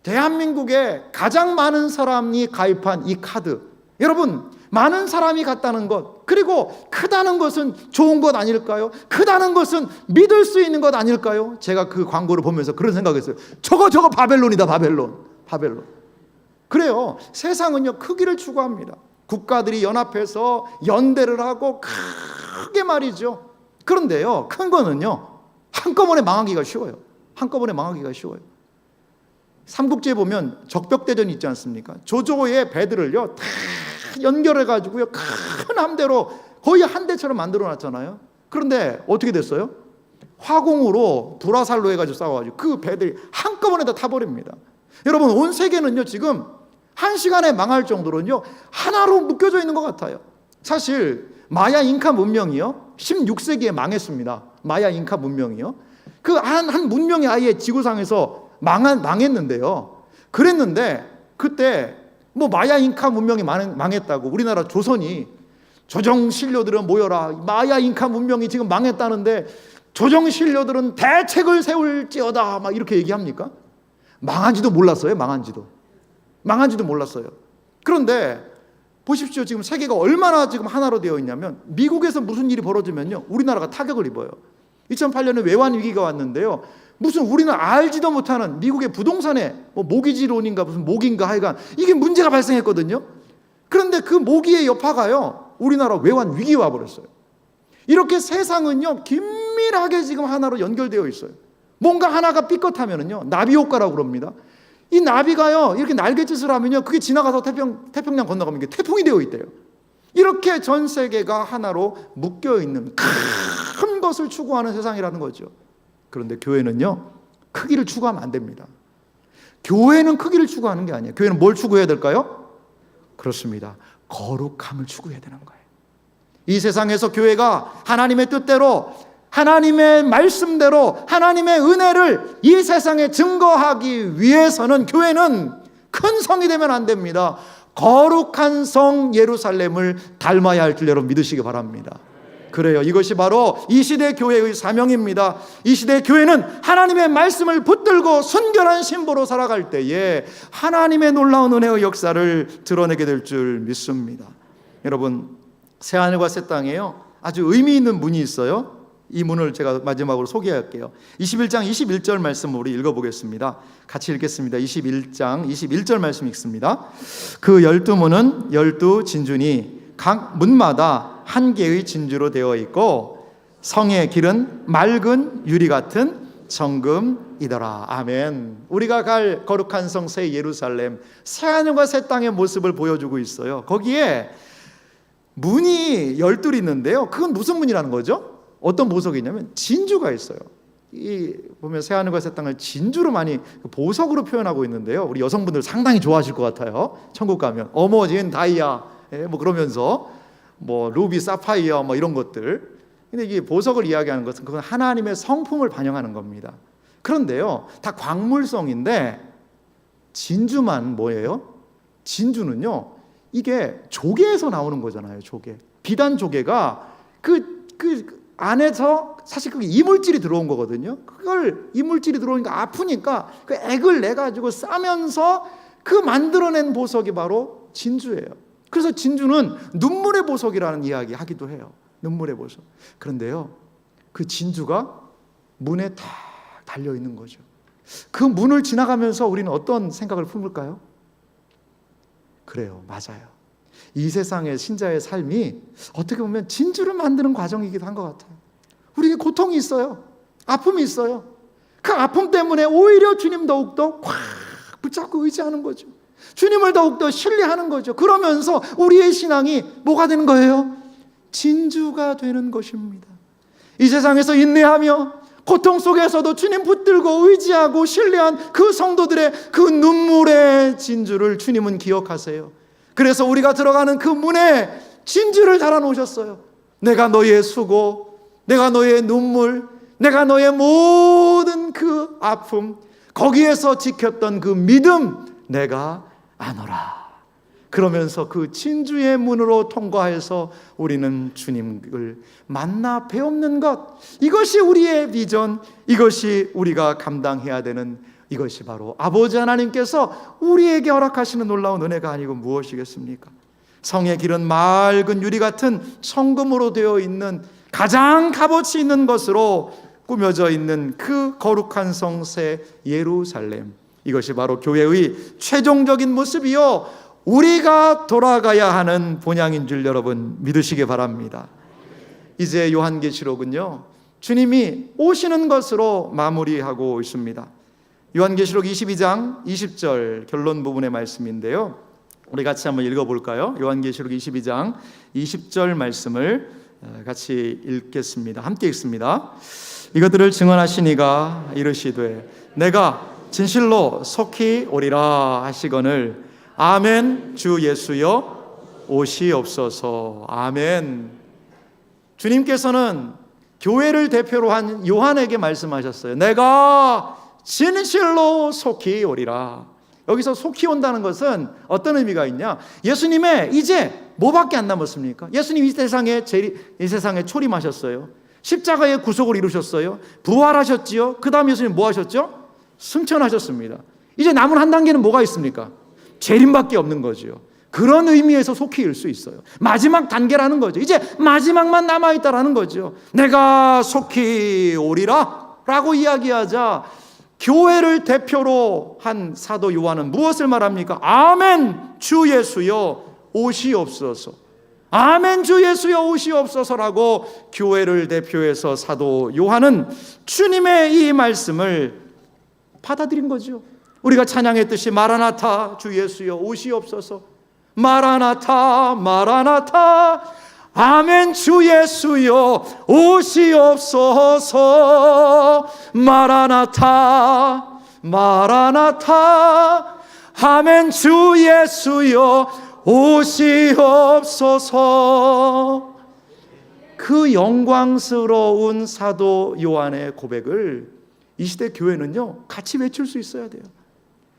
대한민국에 가장 많은 사람이 가입한 이 카드, 여러분, 많은 사람이 갔다는 것, 그리고 크다는 것은 좋은 것 아닐까요? 크다는 것은 믿을 수 있는 것 아닐까요? 제가 그 광고를 보면서 그런 생각했어요. 저거 바벨론이다. 바벨론. 그래요. 세상은요, 크기를 추구합니다. 국가들이 연합해서 연대를 하고 크게 말이죠. 그런데요, 큰 거는요, 한꺼번에 망하기가 쉬워요. 삼국지에 보면 적벽대전이 있지 않습니까? 조조의 배들을요 다 연결해가지고요 큰 함대로 거의 한 대처럼 만들어놨잖아요. 그런데 어떻게 됐어요? 화공으로 불화살로 해가지고 싸워가지고 그 배들이 한꺼번에 다 타버립니다. 여러분, 온 세계는요 지금 한 시간에 망할 정도로는요 하나로 묶여져 있는 것 같아요. 사실 마야 잉카 문명이요 16세기에 망했습니다. 마야 잉카 문명이요, 그 한 문명이 아예 지구상에서 망했는데요. 그랬는데 그때 뭐 마야 잉카 문명이 망했다고 우리나라 조선이 조정 신료들은 모여라, 마야 잉카 문명이 지금 망했다는데 조정 신료들은 대책을 세울지어다, 막 이렇게 얘기합니까? 망한지도 몰랐어요. 그런데 보십시오. 지금 세계가 얼마나 지금 하나로 되어 있냐면, 미국에서 무슨 일이 벌어지면요 우리나라가 타격을 입어요. 2008년에 외환 위기가 왔는데요, 무슨 우리는 알지도 못하는 미국의 부동산에 뭐 모기지론인가 무슨 모기인가 하여간 이게 문제가 발생했거든요. 그런데 그 모기의 여파가요 우리나라 외환 위기에 와버렸어요. 이렇게 세상은요 긴밀하게 지금 하나로 연결되어 있어요. 뭔가 하나가 삐끗하면은요 나비 효과라고 그럽니다. 이 나비가요 이렇게 날갯짓을 하면요 그게 지나가서 태평양 건너가면 이게 태풍이 되어 있대요. 이렇게 전 세계가 하나로 묶여 있는 큰 것을 추구하는 세상이라는 거죠. 그런데 교회는요 크기를 추구하면 안 됩니다. 교회는 크기를 추구하는 게 아니에요. 교회는 뭘 추구해야 될까요? 그렇습니다. 거룩함을 추구해야 되는 거예요. 이 세상에서 교회가 하나님의 뜻대로, 하나님의 말씀대로, 하나님의 은혜를 이 세상에 증거하기 위해서는 교회는 큰 성이 되면 안 됩니다. 거룩한 성 예루살렘을 닮아야 할 줄 여러분 믿으시기 바랍니다. 그래요. 이것이 바로 이 시대 교회의 사명입니다. 이 시대 교회는 하나님의 말씀을 붙들고 순결한 신부로 살아갈 때에 하나님의 놀라운 은혜의 역사를 드러내게 될 줄 믿습니다. 여러분, 새하늘과 새 땅에요 아주 의미 있는 문이 있어요. 이 문을 제가 마지막으로 소개할게요. 21장 21절 말씀 우리 읽어보겠습니다. 같이 읽겠습니다. 21장 21절 말씀 읽습니다. 그 12문은 12진주니 각 문마다 한 개의 진주로 되어 있고 성의 길은 맑은 유리 같은 정금이더라. 아멘. 우리가 갈 거룩한 성 새 예루살렘, 새하늘과 새 땅의 모습을 보여주고 있어요. 거기에 문이 12이 있는데요, 그건 무슨 문이라는 거죠? 어떤 보석이 있냐면 진주가 있어요. 이 보면 새하늘과 새 땅을 진주로 많이 보석으로 표현하고 있는데요, 우리 여성분들 상당히 좋아하실 것 같아요. 천국 가면 어머진 다이아 뭐 그러면서 뭐 루비 사파이어 뭐 이런 것들. 근데 이게 보석을 이야기하는 것은 그건 하나님의 성품을 반영하는 겁니다. 그런데요 다 광물성인데 진주만 뭐예요? 진주는요 이게 조개에서 나오는 거잖아요. 조개, 비단 조개가 그 안에서 사실 그게 이물질이 들어온 거거든요. 그걸 이물질이 들어오니까 아프니까 그 액을 내 가지고 싸면서 그 만들어낸 보석이 바로 진주예요. 그래서 진주는 눈물의 보석이라는 이야기 하기도 해요. 눈물의 보석. 그런데요 그 진주가 문에 딱 달려 있는 거죠. 그 문을 지나가면서 우리는 어떤 생각을 품을까요? 그래요, 맞아요. 이 세상의 신자의 삶이 어떻게 보면 진주를 만드는 과정이기도 한 것 같아요. 우리에게 고통이 있어요. 아픔이 있어요. 그 아픔 때문에 오히려 주님 더욱더 꽉 붙잡고 의지하는 거죠. 주님을 더욱더 신뢰하는 거죠. 그러면서 우리의 신앙이 뭐가 되는 거예요? 진주가 되는 것입니다. 이 세상에서 인내하며 고통 속에서도 주님 붙들고 의지하고 신뢰한 그 성도들의 그 눈물의 진주를 주님은 기억하세요. 그래서 우리가 들어가는 그 문에 진주를 달아놓으셨어요. 내가 너의 수고, 내가 너의 눈물, 내가 너의 모든 그 아픔, 거기에서 지켰던 그 믿음 내가 아노라. 그러면서 그 진주의 문으로 통과해서 우리는 주님을 만나 배우는 것, 이것이 우리의 비전, 이것이 우리가 감당해야 되는, 이것이 바로 아버지 하나님께서 우리에게 허락하시는 놀라운 은혜가 아니고 무엇이겠습니까? 성의 길은 맑은 유리 같은 청금으로 되어 있는 가장 값어치 있는 것으로 꾸며져 있는 그 거룩한 성새 예루살렘, 이것이 바로 교회의 최종적인 모습이요 우리가 돌아가야 하는 본향인 줄 여러분 믿으시기 바랍니다. 이제 요한계시록은요 주님이 오시는 것으로 마무리하고 있습니다. 요한계시록 22장 20절 결론 부분의 말씀인데요, 우리 같이 한번 읽어볼까요? 요한계시록 22장 20절 말씀을 같이 읽겠습니다. 함께 읽습니다. 이것들을 증언하시니가 이르시되 내가 진실로 속히 오리라 하시거늘 아멘. 주 예수여 오시옵소서. 아멘. 주님께서는 교회를 대표로 한 요한에게 말씀하셨어요. 내가 진실로 속히 오리라. 여기서 속히 온다는 것은 어떤 의미가 있냐? 예수님의 이제 뭐밖에 안 남았습니까? 예수님 이 세상에 초림하셨어요. 십자가의 구속을 이루셨어요. 부활하셨지요. 그 다음 예수님 뭐 하셨죠? 승천하셨습니다. 이제 남은 한 단계는 뭐가 있습니까? 재림밖에 없는 거죠. 그런 의미에서 속히 일 수 있어요. 마지막 단계라는 거죠. 이제 마지막만 남아있다라는 거죠. 내가 속히 오리라 라고 이야기하자 교회를 대표로 한 사도 요한은 무엇을 말합니까? 아멘 주 예수여 오시옵소서. 아멘 주 예수여 오시옵소서라고 교회를 대표해서 사도 요한은 주님의 이 말씀을 받아들인 거죠. 우리가 찬양했듯이 마라나타 주 예수여 오시옵소서. 마라나타 마라나타 아멘 주 예수여 오시옵소서. 마라나타 마라나타 아멘 주 예수여 오시옵소서. 그 영광스러운 사도 요한의 고백을 이 시대 교회는요 같이 외칠 수 있어야 돼요.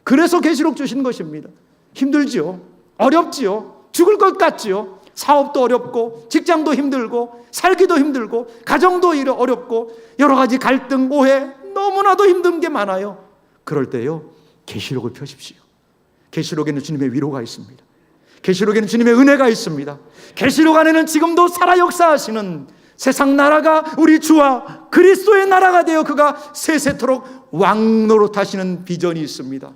그래서 계시록 주신 것입니다. 힘들지요, 어렵지요, 죽을 것 같지요. 사업도 어렵고 직장도 힘들고 살기도 힘들고 가정도 어렵고 여러 가지 갈등, 오해, 너무나도 힘든 게 많아요. 그럴 때요 계시록을 펴십시오. 계시록에는 주님의 위로가 있습니다. 계시록에는 주님의 은혜가 있습니다. 계시록 안에는 지금도 살아 역사하시는 세상 나라가 우리 주와 그리스도의 나라가 되어 그가 세세토록 왕노릇하시는 비전이 있습니다.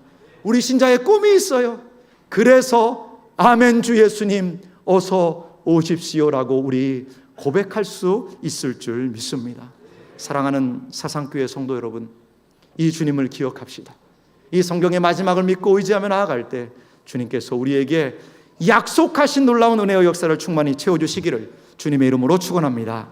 우리 신자의 꿈이 있어요. 그래서 아멘 주 예수님 어서 오십시오라고 우리 고백할 수 있을 줄 믿습니다. 사랑하는 사상교회 성도 여러분, 이 주님을 기억합시다. 이 성경의 마지막을 믿고 의지하며 나아갈 때 주님께서 우리에게 약속하신 놀라운 은혜의 역사를 충만히 채워주시기를 주님의 이름으로 축원합니다.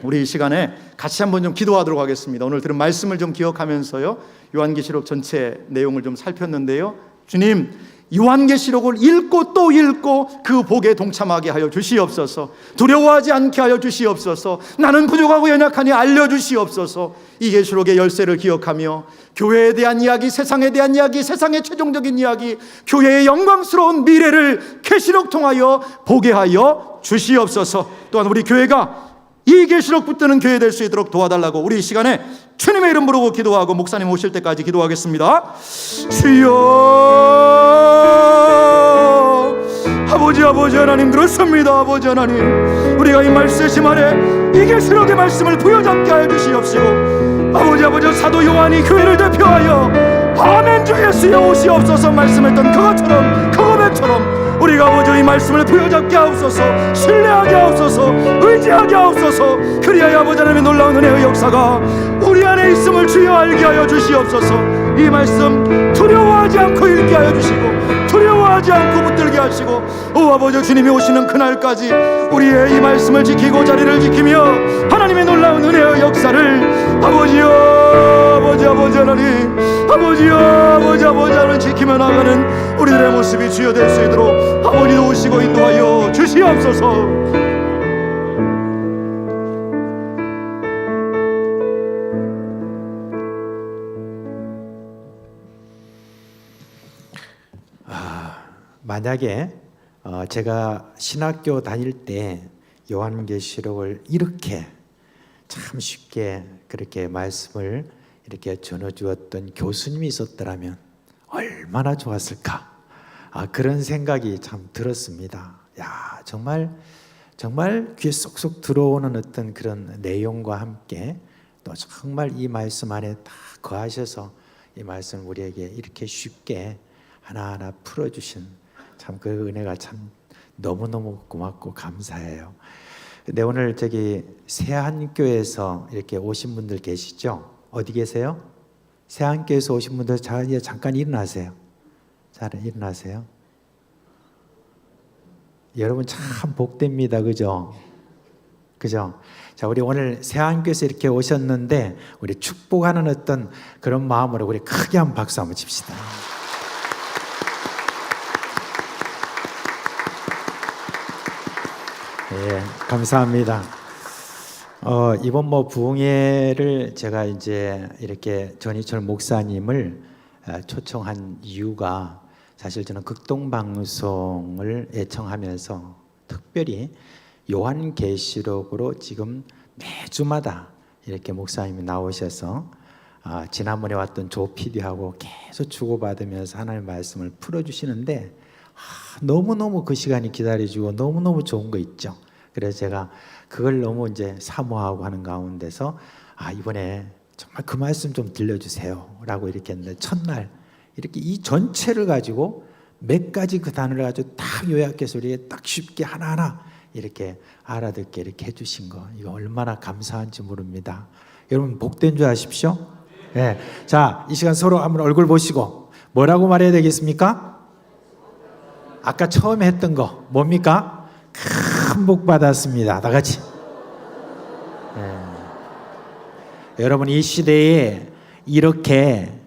우리 이 시간에 같이 한번 좀 기도하도록 하겠습니다. 오늘 들은 말씀을 좀 기억하면서요 요한계시록 전체 내용을 좀 살폈는데요, 주님 요한계시록을 읽고 또 읽고 그 복에 동참하게 하여 주시옵소서. 두려워하지 않게 하여 주시옵소서. 나는 부족하고 연약하니 알려주시옵소서. 이 계시록의 열쇠를 기억하며 교회에 대한 이야기, 세상에 대한 이야기, 세상의 최종적인 이야기, 교회의 영광스러운 미래를 계시록 통하여 보게 하여 주시옵소서. 또한 우리 교회가 이 계시록 붙드는 교회 될 수 있도록 도와달라고 우리 이 시간에 주님의 이름 부르고 기도하고 목사님 오실 때까지 기도하겠습니다. 주여, 아버지 하나님 그렇습니다. 아버지 하나님, 우리가 이 말씀 안에 이 계시록의 말씀을 부여잡게 하여 주시옵시고, 아버지 사도 요한이 교회를 대표하여 아멘 주 예수여 오시옵소서 말씀했던 그것처럼, 그 고백처럼 우리가 아버지 이 말씀을 부여잡게 하옵소서. 신뢰하게 하옵소서. 의지하게 하옵소서. 그리하여 아버지 하나님의 놀라운 은혜의 역사가 우리 안에 있음을 주여 알게 하여 주시옵소서. 이 말씀 두려워하지 않고 읽게 하여 주시고, 두려워하지 않고 붙들게 하시고, 오 아버지 주님이 오시는 그날까지 우리의 이 말씀을 지키고 자리를 지키며 하나님의 놀라운 은혜의 역사를 아버지 하나님, 아버지 하나님 지키며 나가는 우리들의 모습이 주여 될 수 있도록 아버지 도우시고 인도하여 주시옵소서. 만약에 제가 신학교 다닐 때 요한계시록을 이렇게 참 쉽게 그렇게 말씀을 이렇게 전해주었던 교수님이 있었더라면 얼마나 좋았을까. 그런 생각이 참 들었습니다. 야, 정말 귀에 쏙쏙 들어오는 어떤 그런 내용과 함께 또 정말 이 말씀 안에 다 거하셔서 이 말씀을 우리에게 이렇게 쉽게 하나하나 풀어주신 참 그 은혜가 참 너무너무 고맙고 감사해요. 근데 오늘 저기 세한교회에서 이렇게 오신 분들 계시죠? 어디 계세요? 세한교회에서 오신 분들 잠깐 일어나세요. 잘 일어나세요. 여러분 참 복됩니다. 그죠? 그죠? 자, 우리 오늘 세한교회에서 이렇게 오셨는데 우리 축복하는 어떤 그런 마음으로 우리 크게 한번 박수 한번 칩시다. 예, 감사합니다. 이번 부흥회를 제가 이제 이렇게 전희철 목사님을 초청한 이유가 사실 저는 극동방송을 애청하면서 특별히 요한계시록으로 지금 매주마다 이렇게 목사님이 나오셔서 지난번에 왔던 조 PD하고 계속 주고받으면서 하나님의 말씀을 풀어주시는데 너무너무 그 시간이 기다려지고 너무너무 좋은 거 있죠. 그래서 제가 그걸 너무 이제 사모하고 하는 가운데서 이번에 정말 그 말씀 좀 들려주세요 라고 이렇게 했는데 첫날 이렇게 이 전체를 가지고 몇 가지 그 단어를 가지고 딱 요약해서 우리에게 딱 쉽게 하나하나 이렇게 알아듣게 이렇게 해주신 거 이거 얼마나 감사한지 모릅니다. 여러분 복된 줄 아십시오. 네. 자, 이 시간 서로 한번 얼굴 보시고 뭐라고 말해야 되겠습니까? 아까 처음에 했던 거 뭡니까? 큰 복 받았습니다. 다 같이. 네. 여러분 이 시대에 이렇게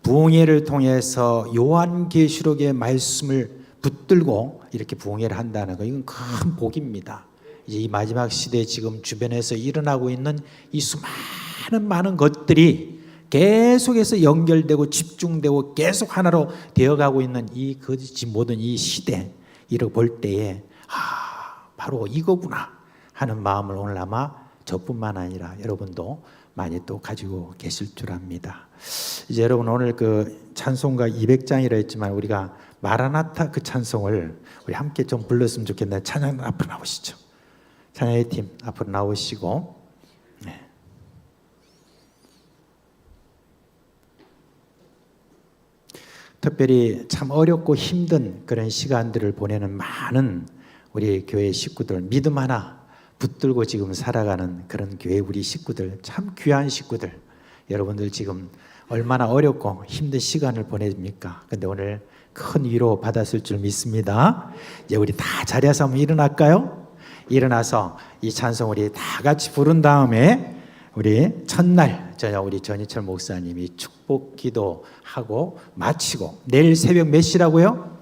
부흥회를 통해서 요한계시록의 말씀을 붙들고 이렇게 부흥회를 한다는 거 이건 큰 복입니다. 이제 이 마지막 시대에 지금 주변에서 일어나고 있는 이 수많은 많은 것들이 계속해서 연결되고 집중되고 계속 하나로 되어가고 있는 이 거짓이 모든 이 시대 이렇게 볼 때에 바로 이거구나 하는 마음을 오늘 아마 저뿐만 아니라 여러분도 많이 또 가지고 계실 줄 압니다. 이제 여러분 오늘 그 찬송가 200장이라 했지만 우리가 마라나타 그 찬송을 우리 함께 좀 불렀으면 좋겠는데 찬양 앞으로 나오시죠. 찬양의 팀 앞으로 나오시고 네. 특별히 참 어렵고 힘든 그런 시간들을 보내는 많은 우리 교회 식구들 믿음 하나 붙들고 지금 살아가는 그런 교회 우리 식구들 참 귀한 식구들 여러분들 지금 얼마나 어렵고 힘든 시간을 보냅니까? 근데 오늘 큰 위로 받았을 줄 믿습니다. 이제 우리 다 자리에서 한번 일어날까요? 일어나서 이 찬송 우리 다 같이 부른 다음에 우리 첫날 저녁 우리 전희철 목사님이 축복 기도하고 마치고 내일 새벽 몇 시라고요?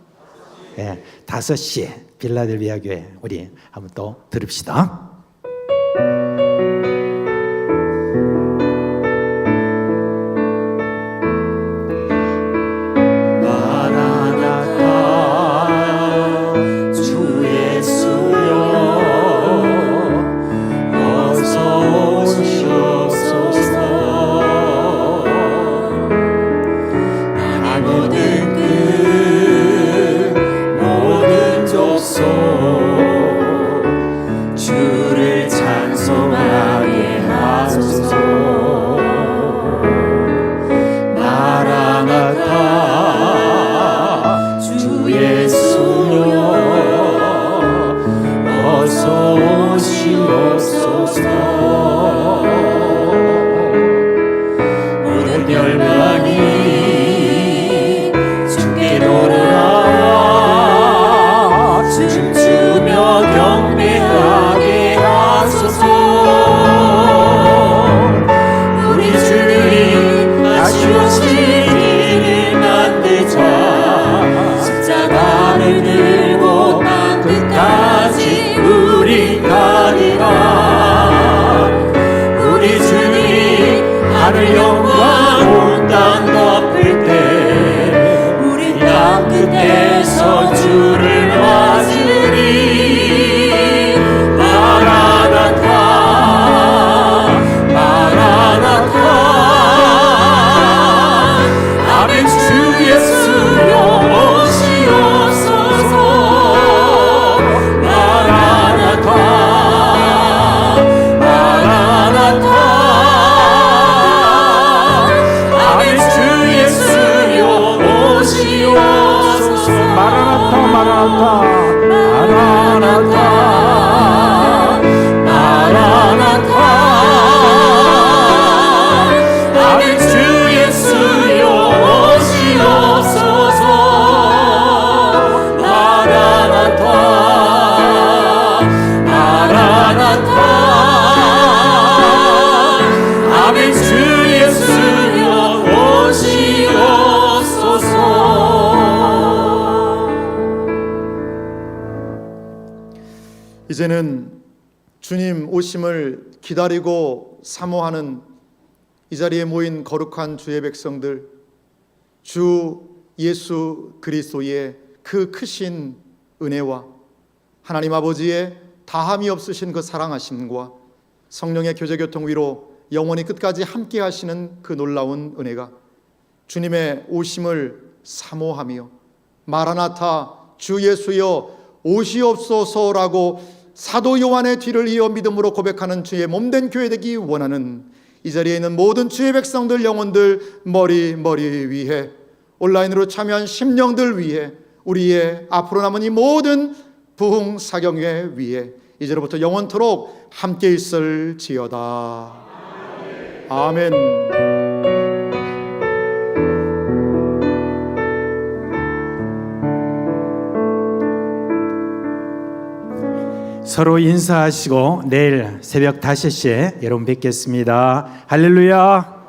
네, 5시에 빌라델비아 교회 우리 한번 또 들읍시다. 하늘 영광 온 땅 덮을 때 우리 땅 끝에서 주를 맞이 이제는 주님 오심을 기다리고 사모하는 이 자리에 모인 거룩한 주의 백성들, 주 예수 그리스도의 그 크신 은혜와 하나님 아버지의 다함이 없으신 그 사랑하심과 성령의 교제교통 위로 영원히 끝까지 함께 하시는 그 놀라운 은혜가 주님의 오심을 사모하며 마라나타 주 예수여 오시옵소서라고 사도 요한의 뒤를 이어 믿음으로 고백하는 주의 몸된 교회 되기 원하는 이 자리에 있는 모든 주의 백성들 영혼들 머리 위에 온라인으로 참여한 심령들 위에 우리의 앞으로 남은 이 모든 부흥 사경회 위에 이제로부터 영원토록 함께 있을지어다. 아멘. 서로 인사하시고 내일 새벽 5시에 여러분 뵙겠습니다. 할렐루야.